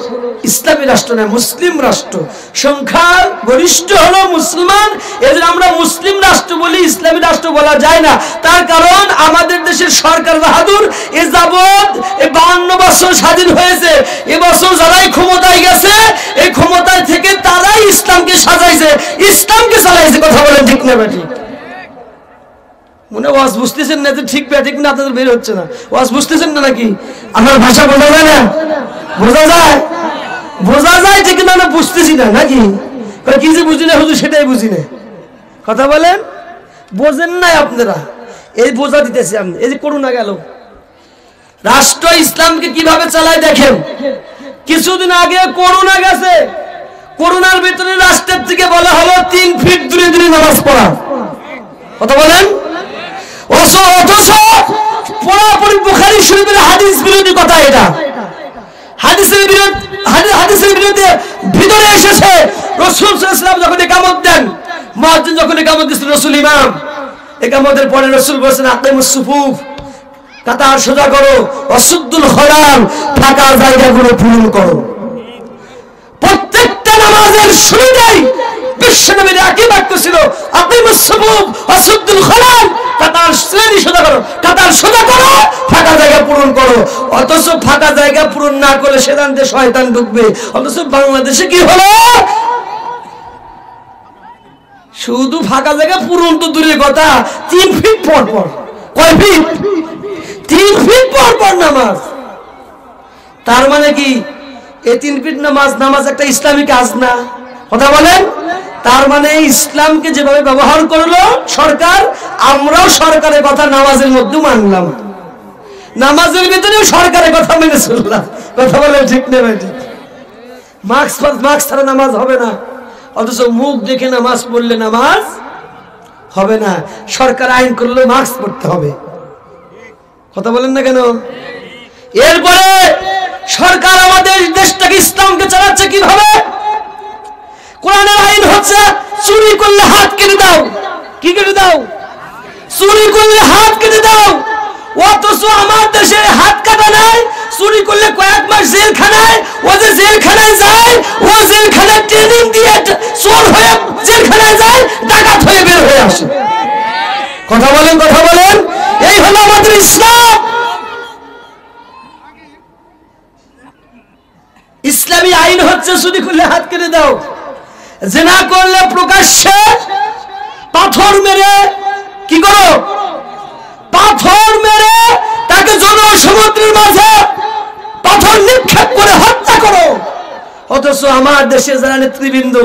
ইসলামী রাষ্ট্র না, মুসলিম রাষ্ট্র। সংখ্যা গরিষ্ঠ হলো মুসলমান, এদের আমরা মুসলিম রাষ্ট্র বলি, ইসলামী রাষ্ট্র বলা যায় না। তার কারণ আমাদের দেশের সরকার বাহাদুর এ যাবৎ 52 বছর স্বাধীন হয়েছে, এবছর যারাই ক্ষমতায় গেছে, এই ক্ষমতায় থেকে তারাই ইসলামকে সাজাইছে, ইসলামকে চালাইছে। কথা বলেন ঠিক না বেঠিক? মনে ওয়াজ বুঝতেছেন না? ঠিক ঠিক না, আপনাদের বের হচ্ছে না। ওয়াজ বুঝতেছেন না নাকি? আমার ভাষা বোঝা যায় না? বোঝা যায়, বোঝা যায় ঠিক না, বুঝতেছি না নাকি? কি যে বুঝি না হুজুর, সেটাই বুঝি না। কথা বলেন, বোঝেন নাই আপনারা, এই বোঝা দিতেছি আমি। এই যে করোনা গেল, রাষ্ট্র ইসলামকে কিভাবে চালায় দেখেন। কিছুদিন আগে করোনা গেছে, করোনার ভিতরে রাষ্ট্রের থেকে বলা হলো 3 ফিট দূরে দূরে নামাজ পড়া। কথা বলেন, অথচ পুরোপুরি বুখারী শরীফের হাদিস বিরোধী কথা। এটা হাদিসের বিরুদ্ধে ভিতরে এসেছে। রাসূল সাল্লাল্লাহু আলাইহি ওয়াসাল্লাম যখন ইকামত দেন, মুয়াজ্জিন যখন ইকামত দিচ্ছেন, রাসূল ইমাম, ইকামতের পরে রাসূল বলেছেন, আকিমুস সুফুফ, কাতার সোজা করো, ওয়াসুদ্দুল খলাল, ফাঁকা জায়গাগুলো পূরণ করো। প্রত্যেকটা নামাজের শুরুতেই বিশ্বনবীর একই বাক্য ছিল, আকিমুস সুফুফ ওয়াসুদ্দুল খলাল, কাতার সোজা করো, কাতার সোজা করো, ফাঁকা জায়গা পূরণ করো। অথচ ফাঁকা জায়গা পূরণ না করলে সেখান দিয়ে শয়তান ঢুকবে। অথচ বাংলাদেশে কি হলো, শুধু ফাঁকা জায়গা পূরণ তো দূরের কথা, 3 ফিট পর পর, কয় ফিট? 3 ফিট পর পর নামাজ। তার মানে কি এই 3 ফিট নামাজ একটা ইসলামী কাজ না? কথা বলেন। তার মানে ইসলামকে যেভাবে ব্যবহার করলো সরকার, আমরাও সরকারের কথা নামাজের মধ্যে মানলাম, নামাজের ভিতরেও সরকারের কথা মেনে চললাম। কথা বলেন ঠিক না ভাই? মাস্ক ছাড়া নামাজ হবে না, অথচ মুখ দেখে নামাজ পড়লে নামাজ হবে না। সরকার আইন করলে মাস্ক পড়তে হবে। কথা বলেন না কেন? এরপরে সরকার আমাদের দেশটাকে, ইসলামকে চালাচ্ছে কিভাবে? কোরআনের আইন হচ্ছে চুরি করলে হাত কেটে দাও। কি কেটে দাও? চুরি করলে হাত কেটে দাও। অথচ আমার দেশে হাত কাটা নাই, চুরি করলে কয়েক মাস জেলখানায়, ও যে জেলখানায় যায়, ও জেলখানায় ট্রেনিং দিয়ে চোর হয়ে জেলখানায় যায়, ডাকাত হয়ে বের হয়ে আসে। কথা বলেন, কথা বলেন। এই হলো আমাদের ইসলাম। ইসলামী আইন হচ্ছে চুরি করলে হাত কেটে দাও, জিনা করলে প্রকাশ্যে পাথর মেরে কি করো? পাথর মেরে তাকে জনসমুদ্রের মাঝে পাথর নিক্ষেপ করে হত্যা করো। অথচ আমার দেশে যারা নেতৃবৃন্দ,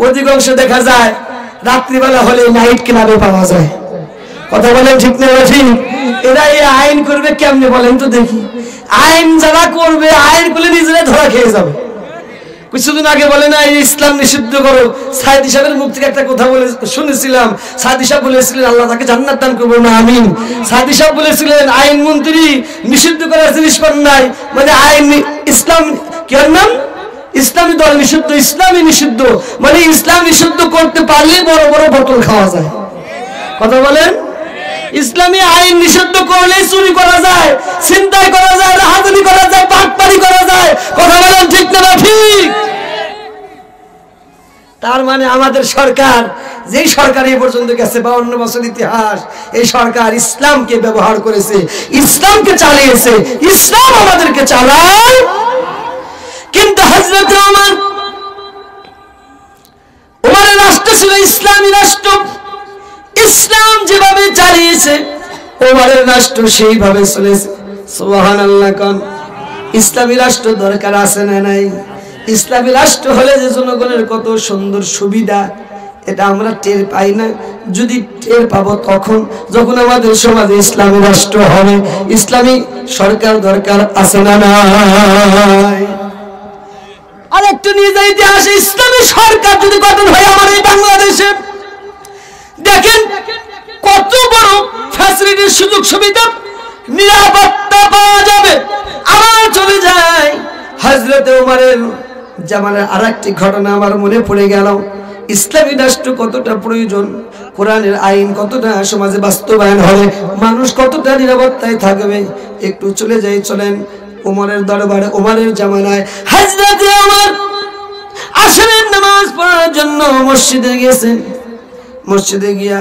অধিকাংশ দেখা যায় রাত্রিবেলা হলে নাইট ক্লাবে পাওয়া যায়। কথা বলেন ঠিক না ঠিক? এরা এই আইন করবে কেমনে বলেন তো দেখি? আইন যারা করবে, আইন করলে নিজেরা ধরা খেয়ে যাবে। কিছুদিন আগে বলে না ইসলাম নিষিদ্ধ করো, সাইদি সাহেবের মুখ থেকে একটা কথা বলে শুনেছিলাম। সাইদি সাহেব বলেছিলেন আল্লাহ তাকে জান্নাত দান করবো না, আমিন। সাইদি সাহেব বলেছিলেন আইন মন্ত্রী নিষিদ্ধ করার জিনিস পান নাই, মানে আইন ইসলাম কি নাম, ইসলামী দল নিষিদ্ধ, ইসলামী নিষিদ্ধ, মানে ইসলাম নিষিদ্ধ করতে পারলে বড় বড় বোতল খাওয়া যায়। কথা বলেন। ইসলামী আইন নিষিদ্ধ করলে চুরি করা যায়, ছিনতাই করা যায়, রাহাজানি করা যায়, বাটপারি করা যায়। কথা বলেন ঠিক না ঠিক? তার মানে আমাদের সরকার, যেই সরকার এই পর্যন্ত গেছে 52 বছর ইতিহাস, এই সরকার ইসলামকে ব্যবহার করেছে, ইসলামকে চালিয়েছে, ইসলাম আমাদেরকে চালায়। কিন্তু হযরত ওমরের রাষ্ট্র ছিল ইসলামী রাষ্ট্র, ইসলাম যেভাবে চালিয়েছে ওমরের রাষ্ট্র সেইভাবে চলেছে। সুবহানাল্লাহ কোন। ইসলামী রাষ্ট্র দরকার আছে না নাই? ইসলামী রাষ্ট্র হলে যে জনগণের কত সুন্দর সুবিধা, এটা আমরা টের পাই না। যদি টের পাবো তখন যখন আমাদের সমাজে ইসলামী রাষ্ট্র হবে। ইসলামী সরকার দরকার আছে না নাই? আর একটু নিয়ে যাইতে আসে, ইসলামী সরকার যদি গঠন হয় আমার এই বাংলাদেশে, দেখেন কত বড় ফ্যাসিলিটির সুযোগ সুবিধা, নিরাপত্তা পাওয়া যাবে। আবার চলে যায় হযরত ওমরের জামানার আরেকটি ঘটনা আমার মনে পড়ে গেল। ইসলামী রাষ্ট্র কতটা প্রয়োজন, কোরআনের আইন কতটা সমাজে বাস্তবায়ন হবে, মানুষ কতটা নিরাপত্তায় থাকবে। একটু চলে যাই, চলেন ওমরের দরবারে। ওমরের জামানায় হযরত ওমর আসরের নামাজ পড়ার জন্য মসজিদে গেছেন। মসজিদে গিয়া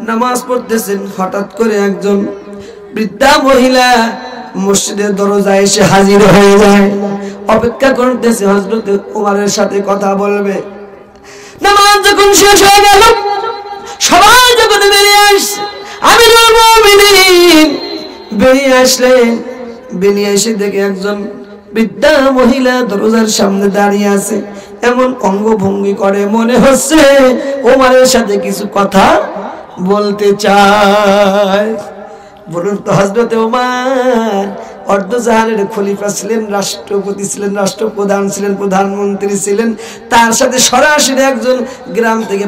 নামাজ পড়তেছেন, হঠাৎ করে একজন বৃদ্ধা মহিলা মসজিদের দরজায় এসে হাজির হয়ে যায়। অপেক্ষা করতেছে হযরত ওমরের সাথে কথা বলবে। নামাজ যখন শেষ হয়ে গেল, সবাই যখন বেরিয়ে আসছে, আমিরুল মুমিনিন বেরিয়ে আসলেন। বেরিয়ে এসে দেখে একজন বৃদ্ধা মহিলা দরজার সামনে দাঁড়িয়ে আছে। এমন অঙ্গভঙ্গি করে মনে হচ্ছে ওমরের সাথে কিছু কথা বলতে চায়। বলুন তো, হযরত ওমর অর্ধজাহানের খলিফা ছিলেন, রাষ্ট্রপতি ছিলেন, রাষ্ট্রপ্রধান ছিলেন, প্রধানমন্ত্রী ছিলেন। তার সাথে সরাসরি একজন গ্রাম থেকে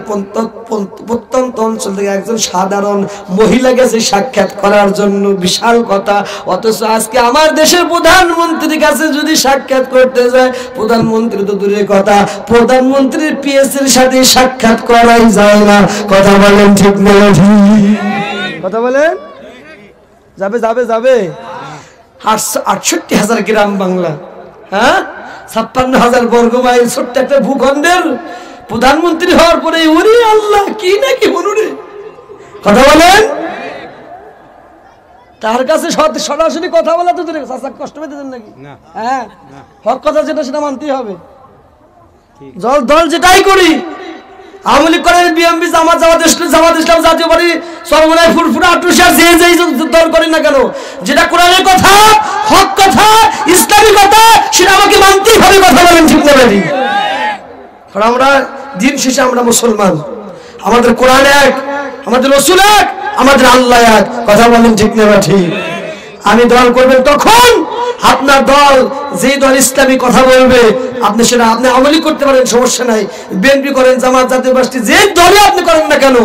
প্রত্যন্ত অঞ্চল থেকে একজন সাধারণ মহিলা গেছে সাক্ষাৎ করার জন্য। বিশাল কথা। অথচ আজকে আমার দেশের প্রধানমন্ত্রীর কাছে যদি সাক্ষাৎ করতে যায়, প্রধানমন্ত্রী তো দূরের কথা, প্রধানমন্ত্রীর পিএসের সাথে সাক্ষাৎ করাই যায় না। কথা বলেন ঠিক না ঠিক? কথা বলেন। যাবে যাবে যাবে 68,000 গ্রাম বাংলা, হ্যাঁ 56,000 বর্গ মাইল ছোট্ট একটা ভূখণ্ডের প্রধানমন্ত্রী হওয়ার পরে ওরে আল্লাহ কি নাকি বলুরে। কথা বলেন। তার কাছে সরাসরি কথা বলা তো কষ্ট পেতেছেন নাকি? হ্যাঁ, হক কথা যেটা সেটা মানতেই হবে। দল যেটাই করি, আওয়ামী লীগ করেন, বিএনপি, জামাত ইসলাম, জাতীয় পার্টি, সর্বনায় ফুরফুরা, আটুষার, যে দল করেন না কেন, যেটা কোরআনের কথা, হক কথা, ইসলামী কথা, সেটা আমাকে মানতেই হবে। কথা বলেন ঠিক না ঠিক? কারণ আমরা দিন শেষে আমরা মুসলমান, আমাদের কোরআন এক, আমাদের রাসূল এক, আমাদের আল্লাহ এক। কথা বলেন ঠিক না ঠিক? আমি দল করবেন তখন আপনার দল যে দল ইসলামী কথা বলবে, আপনি সেটা আপনি আমলি করতে পারেন, সমস্যা নাই। বিএনপি করেন, জামাত, জাতীয় পার্টি, যে দলে আপনি করেন না কেন,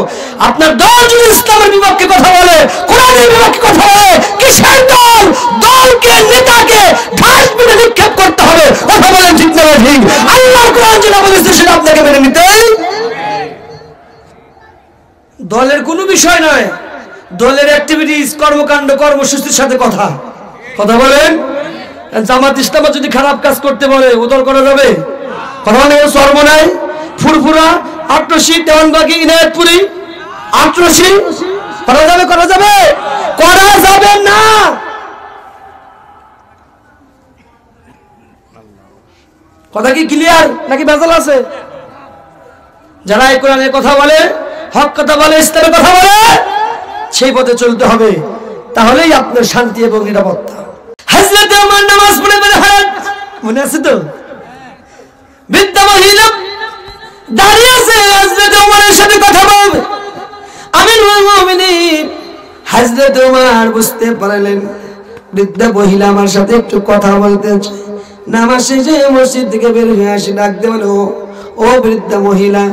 আপনার দল যদি ইসলামের বিপক্ষে কথা বলে, কোরআনের বিপক্ষে কথা বলে, কিসের দল? দলকে, নেতাকে ডাস্টবিনে নিক্ষেপ করতে হবে। কথা বলেন ঠিক না ঠিক? আল্লাহর কোরআন যেটা বলেছে সেটা আপনাকে মেনে নিতে। দলের কোনো বিষয় নয়, দলের অ্যাক্টিভিটিস, কর্মকাণ্ড, কর্মসূচির সাথে কথা। কথা বলেন। জামাত ইসলাম যদি খারাপ কাজ করতে বলে, ও দল করা যাবে? কথা বলেন। সর্বনায়, ফুরফুরা, আট্রসি, দেওয়ানবাগি, ইনায়েতপুরি, আট্রসি করা যাবে? করা যাবে? করা যাবে না। কথা কি ক্লিয়ার নাকি ভেজাল আছে? যারা এই কোরআনের কথা বলে, হক কথা বলে, ইসলামের কথা বলে, সেই পথে চলতে হবে। তাহলেই আপনার শান্তি এবং নিরাপত্তা। হযরত ওমর নামাজ পড়ে বের হলেন, মনে আছে তো? বৃদ্ধা মহিলা দাঁড়িয়ে আছে, হযরত ওমরের সাথে কথা বলবে। আমিরুল মুমিনিন হযরত ওমর বুঝতে পারলেন বৃদ্ধা মহিলা আমার সাথে একটু কথা বলতে চায়। নামাজ শেষে মসজিদ থেকে বের হয়ে আসে, ডাকতে বলে, ও বৃদ্ধা মহিলা,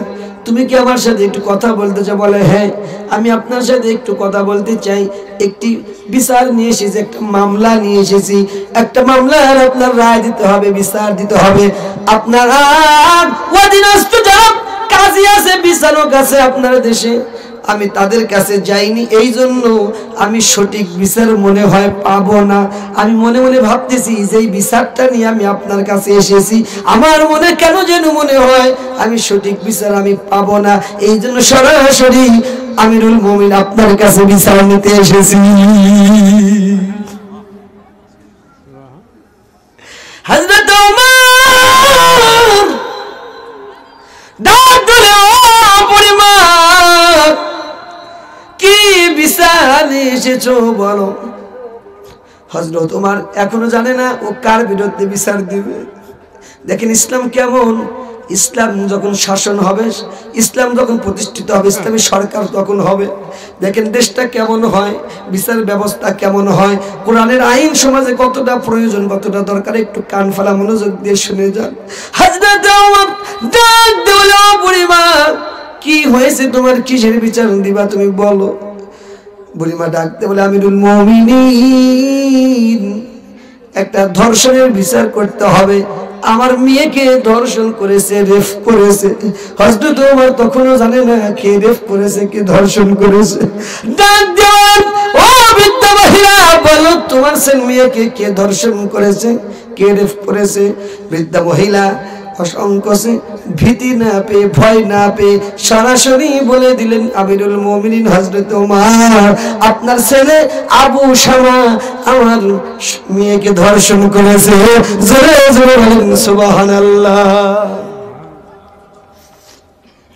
তুমি কি আমার সাথে একটু কথা বলতে চাও? বলে, হ্যাঁ, আমি আপনার সাথে একটু কথা বলতে চাই। একটি বিচার নিয়ে এসেছি, একটা মামলা নিয়ে এসেছি। একটা মামলার আপনার রায় দিতে হবে, বিচার দিতে হবে। আপনার অধীনস্থ যারা কাজী আছে, বিচারক আছে আপনার দেশে, আমি তাদের কাছে যাইনি, এই জন্য আমি সঠিক বিচার মনে হয় পাবো না। আমি মনে মনে ভাবতেছি যে এই বিচারটা নিয়ে আমি আপনার কাছে এসেছি, আমার মনে কেন যেন মনে হয় আমি সঠিক বিচার আমি পাবো না, এই জন্য সরাসরি আমিরুল মুমিন আপনার কাছে বিচার নিতে এসেছি। হযরত ওমর ডাক দিল, ও পরিবার কি বিচার এসেছো বলো। হযরত ওমর এখনো জানে না ও কার বিরুদ্ধে বিচার দিবে। দেখেন ইসলাম কেমন, ইসলাম যখন শাসন হবে, ইসলাম যখন প্রতিষ্ঠিত হবে, ইসলামী সরকার তখন হবে। দেখেন দেশটা কেমন হয়, বিচার ব্যবস্থা কেমন হয়, কোরআনের আইন সমাজে কতটা প্রয়োজন, কতটা দরকার, একটু কান ফালা মনোযোগ দিয়ে শুনে যান। হযরত ওমর ডাক দিল, বুড়িমা কি হয়েছে তোমার, কিসের বিচার দিবা তুমি বলো। বুড়িমা ডাকতে বলে, আমিরুল মুমিনিন একটা ধর্ষণের বিচার করতে হবে, আমার মেয়েকে ধর্ষণ করেছে, রেপ করেছে। হযরত ওমর তখনও জানে না কে রেপ করেছে, কে ধর্ষণ করেছে। ডাক দেন, ও বৃদ্ধ মহিলা বলো তোমার মেয়েকে কে ধর্ষণ করেছে, কে রেপ করেছে। বৃদ্ধ মহিলা অসংকোচে, ভীতি না পেয়ে, ভয় না পেয়ে সরাসরি বলে দিলেন, আমিরুল মুমিনিন হযরত ওমর আপনার ছেলে আবু শামা আমার মেয়েকে ধর্ষণ করেছে। জোরে জোরে বলেন সুবহানাল্লাহ।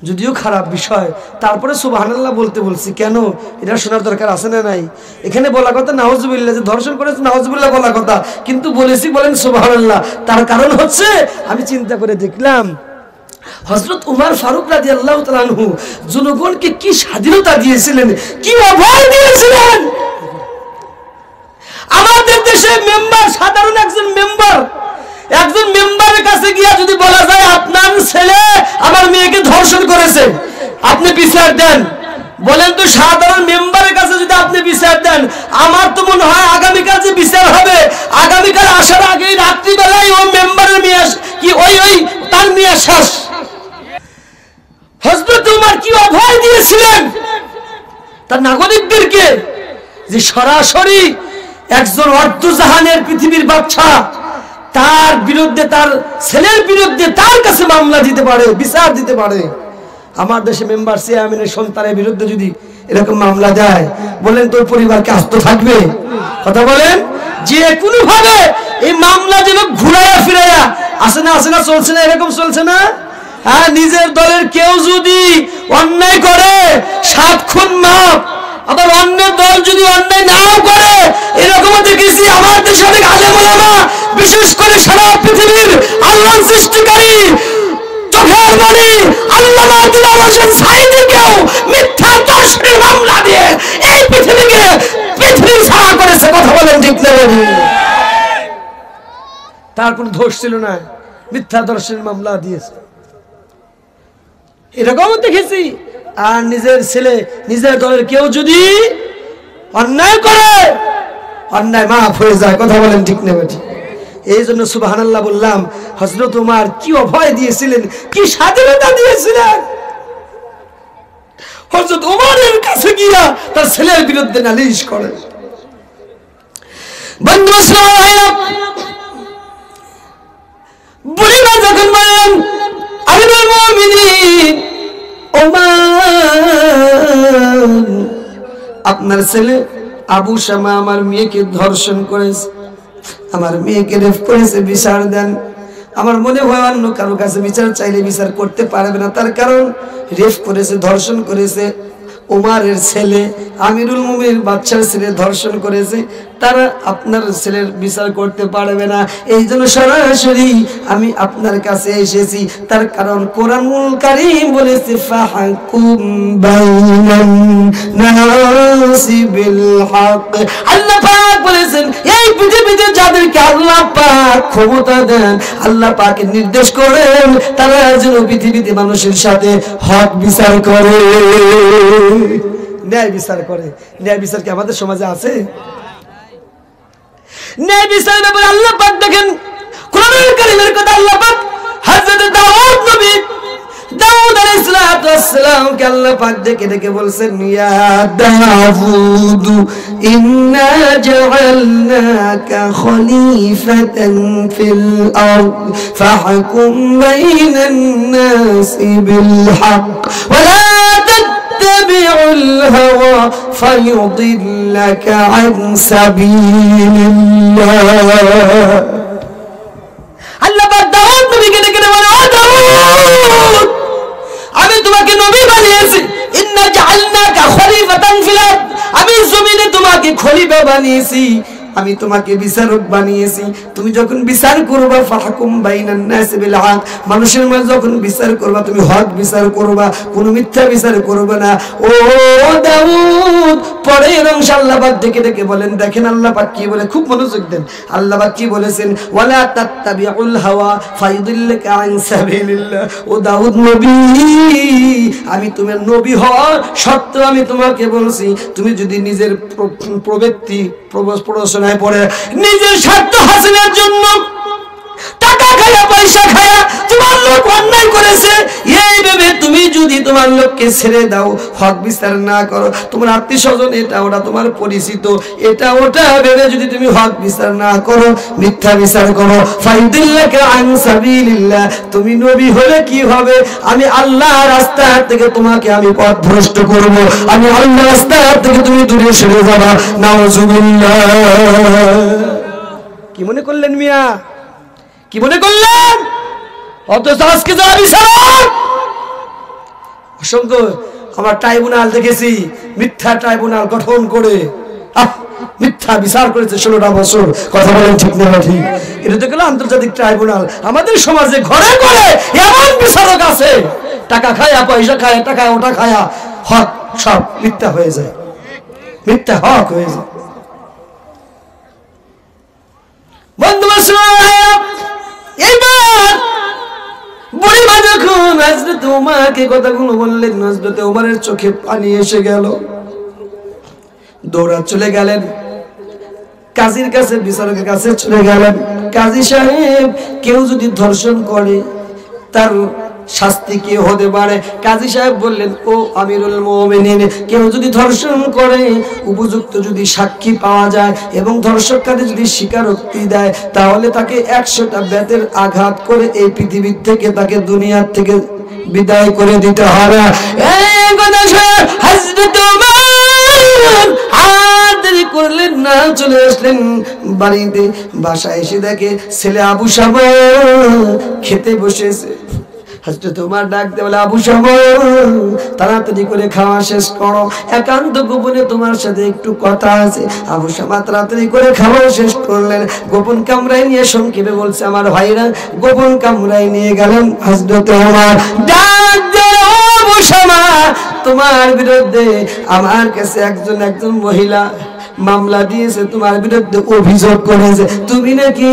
যদিও খারাপ বিষয়, তারপরে সুবহানাল্লাহ বলতে বলছি কেন, এটা শোনার দরকার আছে না নাই? এখানে বলা কথা নাউজুবিল্লাহ, যে ধর্ষণ করেছে নাউজুবিল্লাহ বলা কথা, কিন্তু বলেছি বলেন সুবহানাল্লাহ। তার কারণ হচ্ছে আমি চিন্তা করে দেখলাম হযরত উমর ফারুক রাদিয়াল্লাহু তাআলা আনহু জনগণকে কি স্বাধীনতা দিয়েছিলেন, কি অভয় দিয়েছিলেন। আমাদের দেশে মেম্বার, সাধারণ একজন মেম্বারের কাছে গিয়া যদি বলা যায় আপনার ছেলে আমার মেয়েকে ধর্ষণ করেছে, আপনি বিচার দেন, বলেন তো সাধারণ মেম্বারের কাছে যদি আপনি বিচার দেন, আমার তো মনে হয় আগামীকাল যে বিচার হবে, আগামীকাল আসার আগেই রাত্রিবেলায় ও মেম্বারের মেয়ে কি ওই তার মেয়ে শেষ। হযরত ওমর কি অভয় দিয়েছিলেন তার নাগরিকদেরকে, যে সরাসরি একজন অর্ধজাহানের পৃথিবীর বাদশা তার বিরুদ্ধে, তার ছেলের বিরুদ্ধে তার কাছে মামলা দিতে পারে, বিচার দিতে পারে। আমার দেশে মেম্বার চেয়ারম্যানের সন্তানের বিরুদ্ধে যদি এরকম মামলা দেয়, বলেন তোর পরিবারকে আস্ত থাকবে? কথা বলেন, যে কোনো ভাবে এই মামলা যেন ঘুরাইয়া ফিরাইয়া আসে না, চলছে না, এরকম চলছে না। হ্যাঁ, নিজের দলের কেউ যদি অন্যায় করে 7 খুন মাফ, আবার অন্য দল যদি অন্যায় নাও করে, এরকম দেখেছি আমার দেশে অনেক আলেম ওলামা, বিশেষ করে সারা পৃথিবীর আল্লাহর সৃষ্টিকারী চোখের মনি আল্লামা দিলওয়ার হোসেন সাঈদীকেও মিথ্যা দর্শনের মামলা দিয়ে এই পৃথিবী ছাড়া করেছে। কথা বলেন ঠিক না? তার কোনো দোষ ছিল না, মিথ্যা দর্শনের মামলা দিয়েছে, এরকম দেখেছি। আর নিজের ছেলে, নিজের দলের কেউ যদি অন্যায় করে, অন্যায় মাফ হয়ে যায়। কথা বলেন ঠিক না? এই জন্য সুবহানাল্লাহ বললাম, হযরত ওমর কি অভয় দিয়েছিলেন, কি স্বাধীনতা দিয়েছিলেন। হযরত ওমরের কাছে গিয়া তার ছেলের বিরুদ্ধে নালিশ করে। বন্ধু বুড়িমা যখন বলেন, আমিরুল মুমিনিন ওমর আপনার ছেলে আবু শামা আমার মেয়েকে ধর্ষণ করেছে, আমার মেয়েকে রেপ করেছে, বিচার দেন। আমার মনে হয় অন্য কারো কাছে বিচার চাইলে বিচার করতে পারবে না, তার কারণ রেপ করেছে, ধর্ষণ করেছে ওমরের ছেলে, আমিরুল মুমিনিন বাদশার ছেলে ধর্ষণ করেছে, তারা আপনার ছেলের বিচার করতে পারবে না। এই জন্য সরাসরি আমি আপনার কাছে এসেছি, তার কারণ কোরআনুল কারীম বলেছে ফাহকুম বাইনান নাসি বিল হক। আল্লাহ পাক বলেছেন এই পৃথিবীতে যাদেরকে আল্লাহ পাক ক্ষমতা দেন, আল্লাহ পাক নির্দেশ করেন, তারা যেন পৃথিবীতে মানুষের সাথে হক বিচার করে, ন্যায় বিচার করে। ন্যায় বিচার কি আমাদের সমাজে আছে? ন্যায় বিচার ব্যাপারে আল্লাহ পাক দেখেন কোরআনুল কারীমের কথা, আল্লাহ পাক হযরত দাউদ নবী দাউদ আলাইহিস সালামকে আল্লাহ পাক ডেকে বলছেন, ইয়া দাউদ ইন্না জাআলনাকা খলিফাতান ফিল আরদ ফাহকুম বাইনান নাসি বিল হক ওয়া লা তাত্তাবিউল হাওয়া ফায়ুদিল্লাকা আন সাবিলিল্লাহ। আল্লাহ পাক দাউদ নবীকে ডেকে বলে, ও দাউদ, আমি তোমাকে নবী বানিয়েছি, ইন্না জাআলনাকা খলিফাতান ফিল আরদ, আমি জমিনে তোমাকে খলিফা বানিয়েছি, আমি তোমাকে বিচারক বানিয়েছি। তুমি যখন বিচার করবা ফাহকুম বাইনান নাস বিল হক, মানুষের মাঝে যখন বিচার করবা তুমি হক বিচার করবা, কোনো মিথ্যা বিচার করবে না। ও দাউদ, পরে ইনশাআল্লাহ পাক ডেকে বলেন, দেখেন আল্লাহ পাক কি বলে, খুব মনোযোগ দেন। আল্লাহ পাক কি বলেছেন, ওয়ালা তাত্তাবিউল হাওয়া ফায়ুদিল্লাকা আন সাবিলিল্লাহ। ও দাউদ নবী, আমি তোমার নবী হওয়া সত্ত্বেও আমি তোমাকে বলছি, তুমি যদি নিজের প্রবৃত্তি প্রবচনায় পড়ে নিজের স্বার্থ হাসিলের জন্য টাকা খায়া পয়সা খায়া তোমার লোক অন্যায় করেছে, এই ভেবে তুমি যদি তোমার লোককে ছেড়ে দাও, হক বিচার না করো, তোমার আত্মীয় স্বজন এটা ওটা তোমার পরিচিত এটা ওটা ভেবে যদি তুমি হক বিচার না করো, মিথ্যা বিচার করো, ফায়ুদিল্লাকা আন সাবিলিল্লাহ, তুমি নবী হলে কি হবে, আমি আল্লাহর রাস্তা থেকে তোমাকে আমি পথভ্রষ্ট করব, আমি আল্লাহর রাস্তা থেকে তুমি দূরে সরে যাবা। নাউজুবিল্লাহ। কি মনে করলেন মিয়া, কি মনে করলেন? অথচ আজকে যারা বিচারক, অসংখ্য আমার ট্রাইব্যুনাল দেখেছি, মিথ্যা ট্রাইব্যুনাল গঠন করে মিথ্যা বিচার করেছে 16টা বছর। কথা বলেন ঠিক না ঠিক? এটা তো গেল আন্তর্জাতিক ট্রাইব্যুনাল। আমাদের সমাজে ঘরে ঘরে এমন বিচারক আছে, টাকা খায়া পয়সা খায়, টাকা ওটা খায়া, হক সব মিথ্যা হয়ে যায়, মিথ্যা হক হয়ে যায়। বন্ধু এইবার বুড়িমা যখন হযরত ওমরকে কথাগুলো বললেন, হযরত ওমরের চোখে পানি এসে গেল, দৌড়া চলে গেলেন কাজীর কাছে, বিচারকের কাছে চলে গেলেন। কাজী সাহেব, কেউ যদি ধর্ষণ করে তার শাস্তি কি হতে পারে? কাজী সাহেব বললেন, ও আমিরুল মুমিনিন, কেউ যদি ধর্ষণ করে, উপযুক্ত যদি সাক্ষী পাওয়া যায় এবং ধর্ষককারী যদি স্বীকারোক্তি দেয়, তাহলে তাকে 100টা বেতের আঘাত করে এই পৃথিবীর থেকে, তাকে দুনিয়ার থেকে বিদায় করে দিতে হবে। এই কথা শুনে হযরত ওমর আর দেরি করলেন না, চলে আসলেন বাড়িতে। বাসায় এসে দেখে ছেলে আবু শামা খেতে বসেছে। হযরত ওমর ডাক দিয়ে বলে, আবু শামা, তাড়াতাড়ি করে খাওয়া শেষ করো, একান্ত গোপনে তোমার সাথে একটু কথা আছে। আবু শামা তাড়াতাড়ি করে খাওয়া শেষ করলেন, গোপন কামরায় নিয়ে সংক্ষেপে বলছে আমার ভাইরা, গোপন কামরায় নিয়ে গেলেন হযরত ওমর। ডাক দিয়ে, আবু শামা, তোমার বিরুদ্ধে আমার কাছে একজন মহিলা মামলা দিয়েছে, তোমার বিরুদ্ধে অভিযোগ করেছে, তুমি নাকি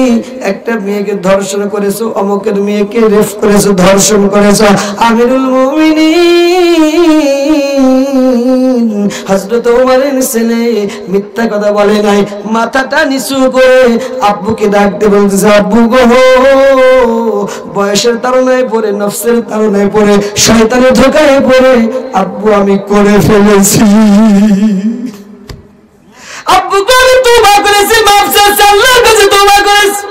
একটা মেয়েকে ধর্ষণ করেছো, অমুকের মেয়েকে রেপ করেছো, ধর্ষণ করেছো। আমিরুল মুমিনিন হযরত ওমরের ছেলে মিথ্যা কথা বলে নাই, মাথাটা নিচু করে আব্বুকে ডাকতে বলতেছে, আব্বু গো, বয়সের তাড়নায় পড়ে, নফসের তাড়নায় পড়ে, শয়তানের ধোঁকায় পড়ে আব্বু আমি করে ফেলেছি। আব্বু করে তওবা করেছে, মাফ চাইছে, আল্লাহর কাছে তওবা করেছে।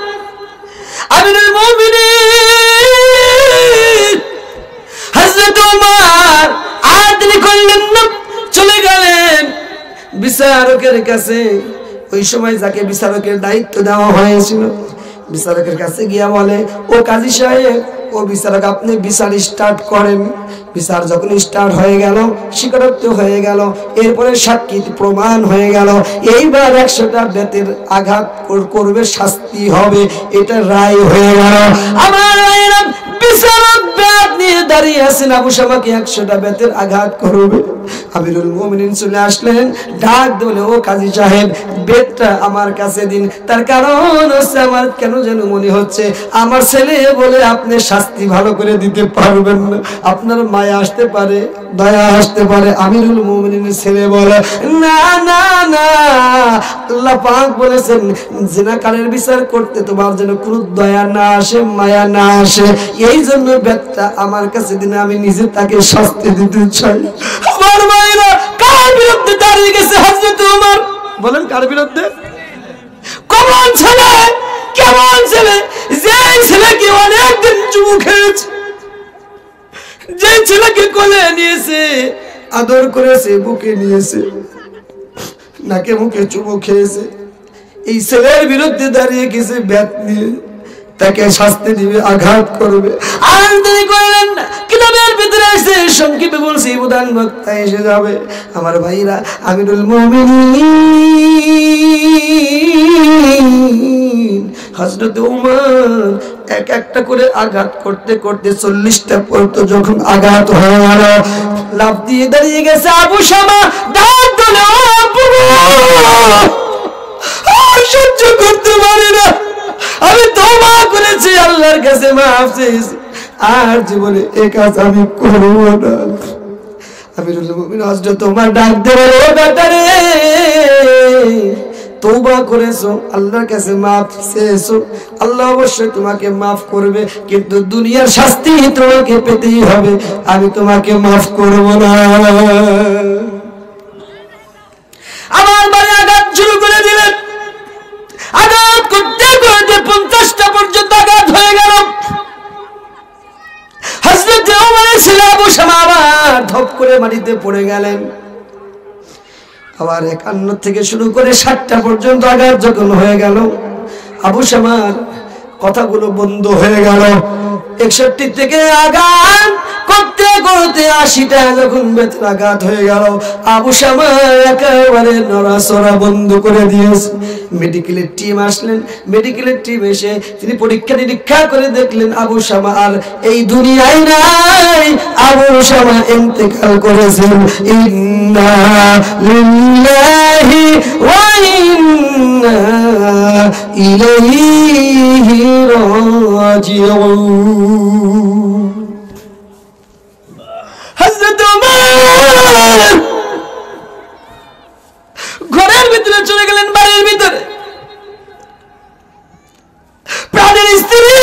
আমিরুল মুমিনিন হযরত ওমর আদলি করলেন না, চলে গেলেন বিচারকের কাছে। ওই সময় যাকে বিচারকের দায়িত্ব দেওয়া হয়েছিল, বিচারকের কাছে গিয়া বলে, ও কাজী সাহেব, ও বিচারক, আপনি বিচার স্টার্ট করেন। বিচার যখন স্টার্ট হয়ে গেল, স্বীকারোক্তি হয়ে গেল, এরপরে সাক্ষী প্রমাণ হয়ে গেল, এইবার 100টা বেতের আঘাত করবে, শাস্তি হবে, এটা রায় হয়ে গেল। আমার বিচারক বেত নিয়ে দাঁড়িয়ে আছেন, আবু শামাকে 100টা বেতের আঘাত করবে। আমিরুল মুমিনিন চলে আসলেন, ডাক দিলে, ও কাজী সাহেব, বেতটা আমার কাছে দিন। তার কারণ হচ্ছে, আমার কেন যেন মনে হচ্ছে আমার ছেলে বলে আপনি শাস্তি ভালো করে দিতে পারবেন না, আপনার মায়া আসতে পারে, দয়া আসতে পারে। আমিরুল মুমিনিনের ছেলে বলে, না না না, আল্লাহ পাক বলেছেন জিনাকারের বিচার করতে তোমার যেন কোনো দয়া না আসে, মায়া না আসে, এই জন্য ব্যক্তি আমার কাছে দিনে আমি নিজে তাকে শাস্তি দিতে চাই। আমার ভাইরা কার বিরুদ্ধে দাঁড়িয়ে গেছে হযরত ওমর? বলেন কার বিরুদ্ধে? কেমন ছেলে, কেমন ছেলে? যে ছেলেকে অনেকদিন চুমু খেয়েছে, যে ছেলেকে কোলে নিয়েছে, আদর করেছে, বুকে নিয়েছে, নাকে মুখে চুমু খেয়েছে, এই ছেলের বিরুদ্ধে দাঁড়িয়ে গেছে ব্যাট নিয়ে, তাকে শাস্তি দিবে, আঘাত করবে। আর দেরি করলেন না, কিতাবের ভিতরে এসে সংক্ষেপে বলছি, প্রধান বক্তা এসে যাবে। আমার ভাইরা, আমিরুল মুমিনিন হযরত ওমর এক একটা করে আঘাত করতে করতে 40টা পর্যন্ত যখন আঘাত হয়ে গেল, লাফ দিয়ে দাঁড়িয়ে গেছে আবু শামা, দাঁত তুলে, সহ্য করতে পারি না, আমি তওবা করেছি, আল্লাহর কাছে মাফ চেয়েছি, আর জীবনে এই কাজ আমি করব না। আমিরুল মুমিনিন হযরত ওমর ডাক দেবে, ও বেটারে, তওবা করেছো, আল্লাহর কাছে মাফ চেয়েছো, আল্লাহ অবশ্যই তোমাকে মাফ করবে, কিন্তু দুনিয়ার শাস্তি তোমাকে পেতেই হবে, আমি তোমাকে মাফ করব না। আমার বাড়ি আঘাত শুরু করে দিলেন, আঘাত করতে করতে 50টা পর্যন্ত আঘাত হয়ে গেল। হযরত ওমরের ছেলে আবু শামা আবার ধপ করে মাটিতে পড়ে গেলেন। আবার 51 থেকে শুরু করে 60টা পর্যন্ত আঘাত যখন হয়ে গেল, আবু শামার কথাগুলো বন্ধ হয়ে গেল। 61 থেকে আঘাত করতে করতে 80টা যখন বেতের আঘাত হয়ে গেল, আবু শামা একেবারে নড়াচড়া বন্ধ করে দিয়েছে। মেডিকেলের টিম আসলেন, মেডিকেলের টিম এসে তিনি পরীক্ষা নিরীক্ষা করে দেখলেন আবু শামা আর এই দুনিয়ায় নাই, আবু শামা ইন্তেকাল করেছেন। ইন্না লিল্লাহি ওয়া ইন্না ইলাইহি রাজিউন। হযরত ওমর ঘরের ভিতরে চলে গেলেন, বাড়ির ভিতরে প্রাণের স্ত্রী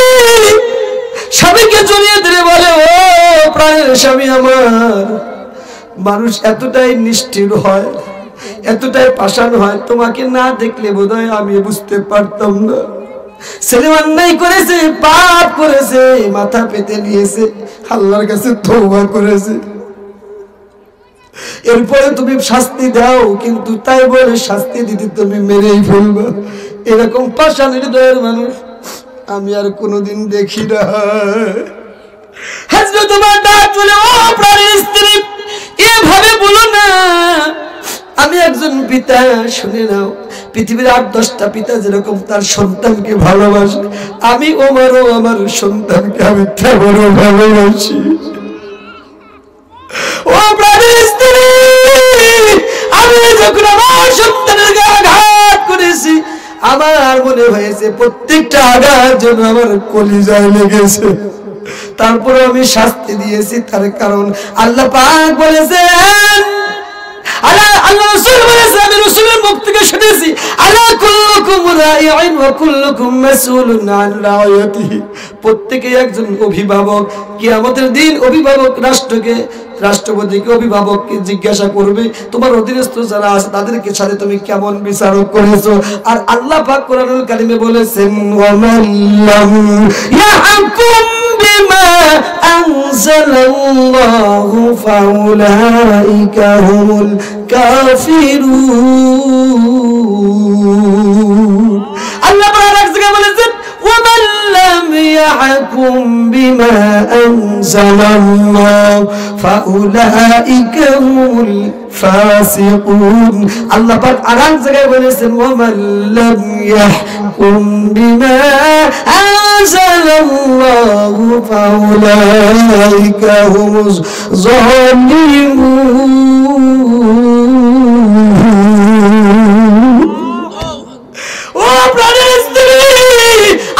স্বামীকে জড়িয়ে ধরে বলে, ও প্রাণের স্বামী আমার, মানুষ এতটাই নিষ্ঠুর হয়, এতটাই পাষাণ হয়, তোমাকে না দেখলে বোধহয় আমি বুঝতে পারতাম না। ছেলে অন্যায় করেছে, পাপ করেছে, মাথা পেতে নিয়েছে, আল্লাহর কাছে তওবা করেছে, এরপরে তুমি শাস্তি দাও, কিন্তু তাই বলে শাস্তি দিতে তুমি মেরেই ফেলবা। এরকম পাষাণ হৃদয়ের মানুষ আমি আর কোনোদিন দেখি না। হযরত ওমর ডাক বলে, ও প্রাণের স্ত্রী, এভাবে বলো না, আমি একজন পিতা, শুনে নাও, পৃথিবীর 8-10টা পিতা যেরকম তার সন্তানকে ভালোবাসে, আমি ওমরও আমার সন্তানকে আমি তেমনও ভালোবাসি। ও প্রাণের স্ত্রী, আমি যখন আমার সন্তানের গায়ে আঘাত করেছি, আমার মনে হয়েছে প্রত্যেকটা আঘাত যেন আমার কলিজায় লেগেছে, তারপরে আমি শাস্তি দিয়েছি। তার কারণ আল্লাহ পাক বলেছেন, আল্লাহ রাসূল বলেছেন, আমি রাসূলের মুখ থেকে শুনেছি, আলা কুল্লুকুম রাইউন ওয়া কুল্লুকুম মাসউলুন আন রাইয়াতিহি, প্রত্যেকই একজন অভিভাবক। কিয়ামতের দিন অভিভাবক রাষ্ট্রপতিকে, অভিভাবককে জিজ্ঞাসা করবে, তোমার অধীনস্থ যারা আছে তাদেরকে সাথে তুমি কেমন বিচারক করেছো। আর আল্লাহ পাক কোরআনুল কারীমে বলেছেন, ওয়া মান লাম ইয়াহকুম বিমা আনজালাল্লাহু ফাউলাইকা হুমুল কাফিরুন। আল্লাহ পাক এক জায়গায় বলেছেন, ওয়া মান লাম ইয়াহকুম বিমা আনজালাল্লাহু ফাউলাইকা হুমুল ফাসিকুন। আল্লাহ পাক আর এক জায়গায় বলেছেন, ওয়া মান লাম ইয়াহকুম বিমা আনজালাল্লাহু ফাউলাইকা হুমুজ যালিমুন। ও প্রাণের স্ত্রী,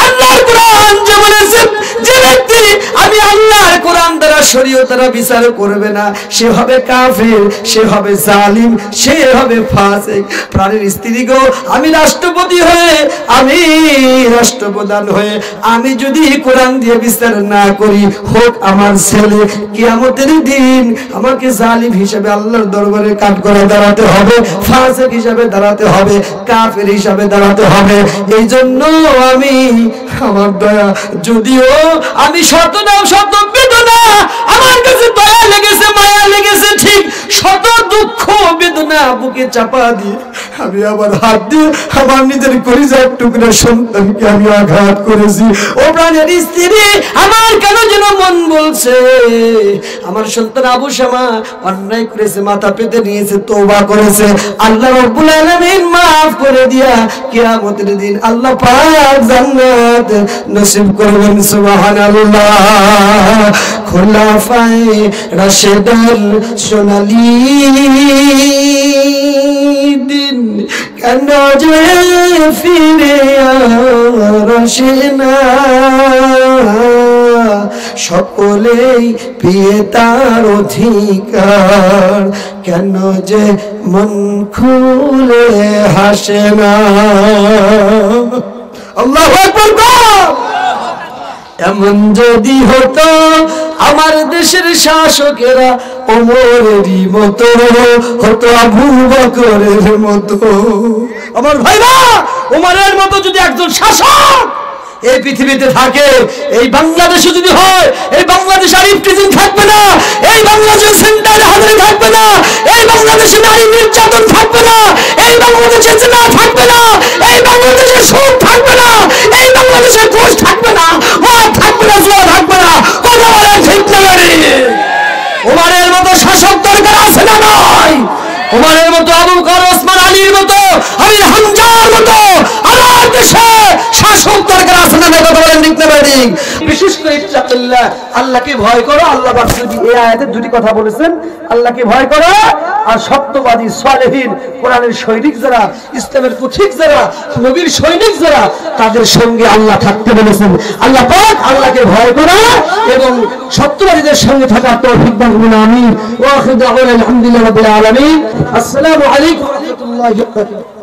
আল্লাহর কোরআন যে বলেছেন, যে ব্যক্তি আমি আল্লাহর কোরআন দ্বারা শরীয়ত তারা বিচার করবে না, সে হবে কাফের, সে হবে জালিম, সে হবে ফাসিক। প্রাণের স্ত্রী গো, আমি রাষ্ট্রপতি হয়ে, আমি রাষ্ট্রপ্রধান হয়ে আমি যদি কোরআন দিয়ে বিচার না করি, হোক আমার ছেলে, কিয়ামতের দিন আমাকে জালিম হিসেবে আল্লাহর দরবারে কাঠ করে দাঁড়াতে হবে, ফাসিক হিসেবে দাঁড়াতে হবে, কাফের হিসেবে দাঁড়াতে হবে। এই জন্য আমি, আমার দয়া, যদিও আমি শত বেদনা, আমার কাছে দয়া লেগেছে, মায়া লেগেছে, ঠিক শত দুঃখ বেদনা বুকে চাপা দিয়ে আমি আবার হাত দিয়ে আমার নিজের কলিজার টুকরা সন্তানকে আমি আঘাত করেছি। ও প্রাণের স্ত্রী, আমার কেন যেন মন বলছে আমার সন্তান আবু শামা অন্যায় করেছে, মাথা পেতে নিয়েছে, তওবা করেছে, আল্লাহ রাব্বুল আলামিন maaf করে দিয়া কিয়ামতের দিন আল্লাহ পাক জান্নাত নসিব করবেন। সুবহানাল্লাহ। খোলাফায়ে রাশেদার সোনালী দিন কেন যে ফিরে আসে না, সকলেই পেয়ে তার অধিকার, কেন যে মন খুলে হাসে না। আল্লাহু আকবার। এমন যদি হতো আমার দেশের শাসকেরা ওমরেরই মতো, হতো আবু বকরের মতো। আমার ভাইরা, ওমরের মতো যদি একজন শাসক এই পৃথিবীতে থাকে, এই বাংলাদেশে যদি হয়, এই বাংলাদেশে আর ইফতিজিং থাকবে না, এই বাংলাদেশে সেন্টারে হাজিরা থাকবে না, এই বাংলাদেশে নারী নির্যাতন থাকবে না, এই বাংলাদেশে জিনা থাকবে না, এই বাংলাদেশে সুদ থাকবে না, এই বাংলাদেশে ঘুষ থাকবে না, মদ থাকবে না, জুয়া থাকবে না। কথা বলেন ঠিক না? ওমরের মতো শাসক দরকার আছে না নয়? ওমরের মতো, আবু বকর, ওসমান, আলীর মতো, আমির হামজার মতো আমার দেশে শাসক দরকার আছে না? কথা বলেন ঠিক না? বিশেষ করে ইত্তাকিল্লাহ, আল্লাহকে ভয় করো। আল্লাহ পাক এই আয়াতে দুটি কথা বলেছেন, আল্লাহকে ভয় করো আর সত্যবাদী সালেহীন কোরআনের সৈনিক যারা, ইসলামের পথিক যারা, নবীর সৈনিক যারা, তাদের সঙ্গে আল্লাহ থাকতে বলেছেন। আল্লাহ পাক আল্লাহকে ভয় করা এবং সত্যবাদীদের সঙ্গে থাকার তৌফিক দান করুন। আমিন। ওয়া আখিরু দাওয়ানা আলহামদুলিল্লাহি রাব্বিল আলামিন। আসসালামু আলাইকুম ওয়া রাহমাতুল্লাহি ওয়া বারাকাতুহু।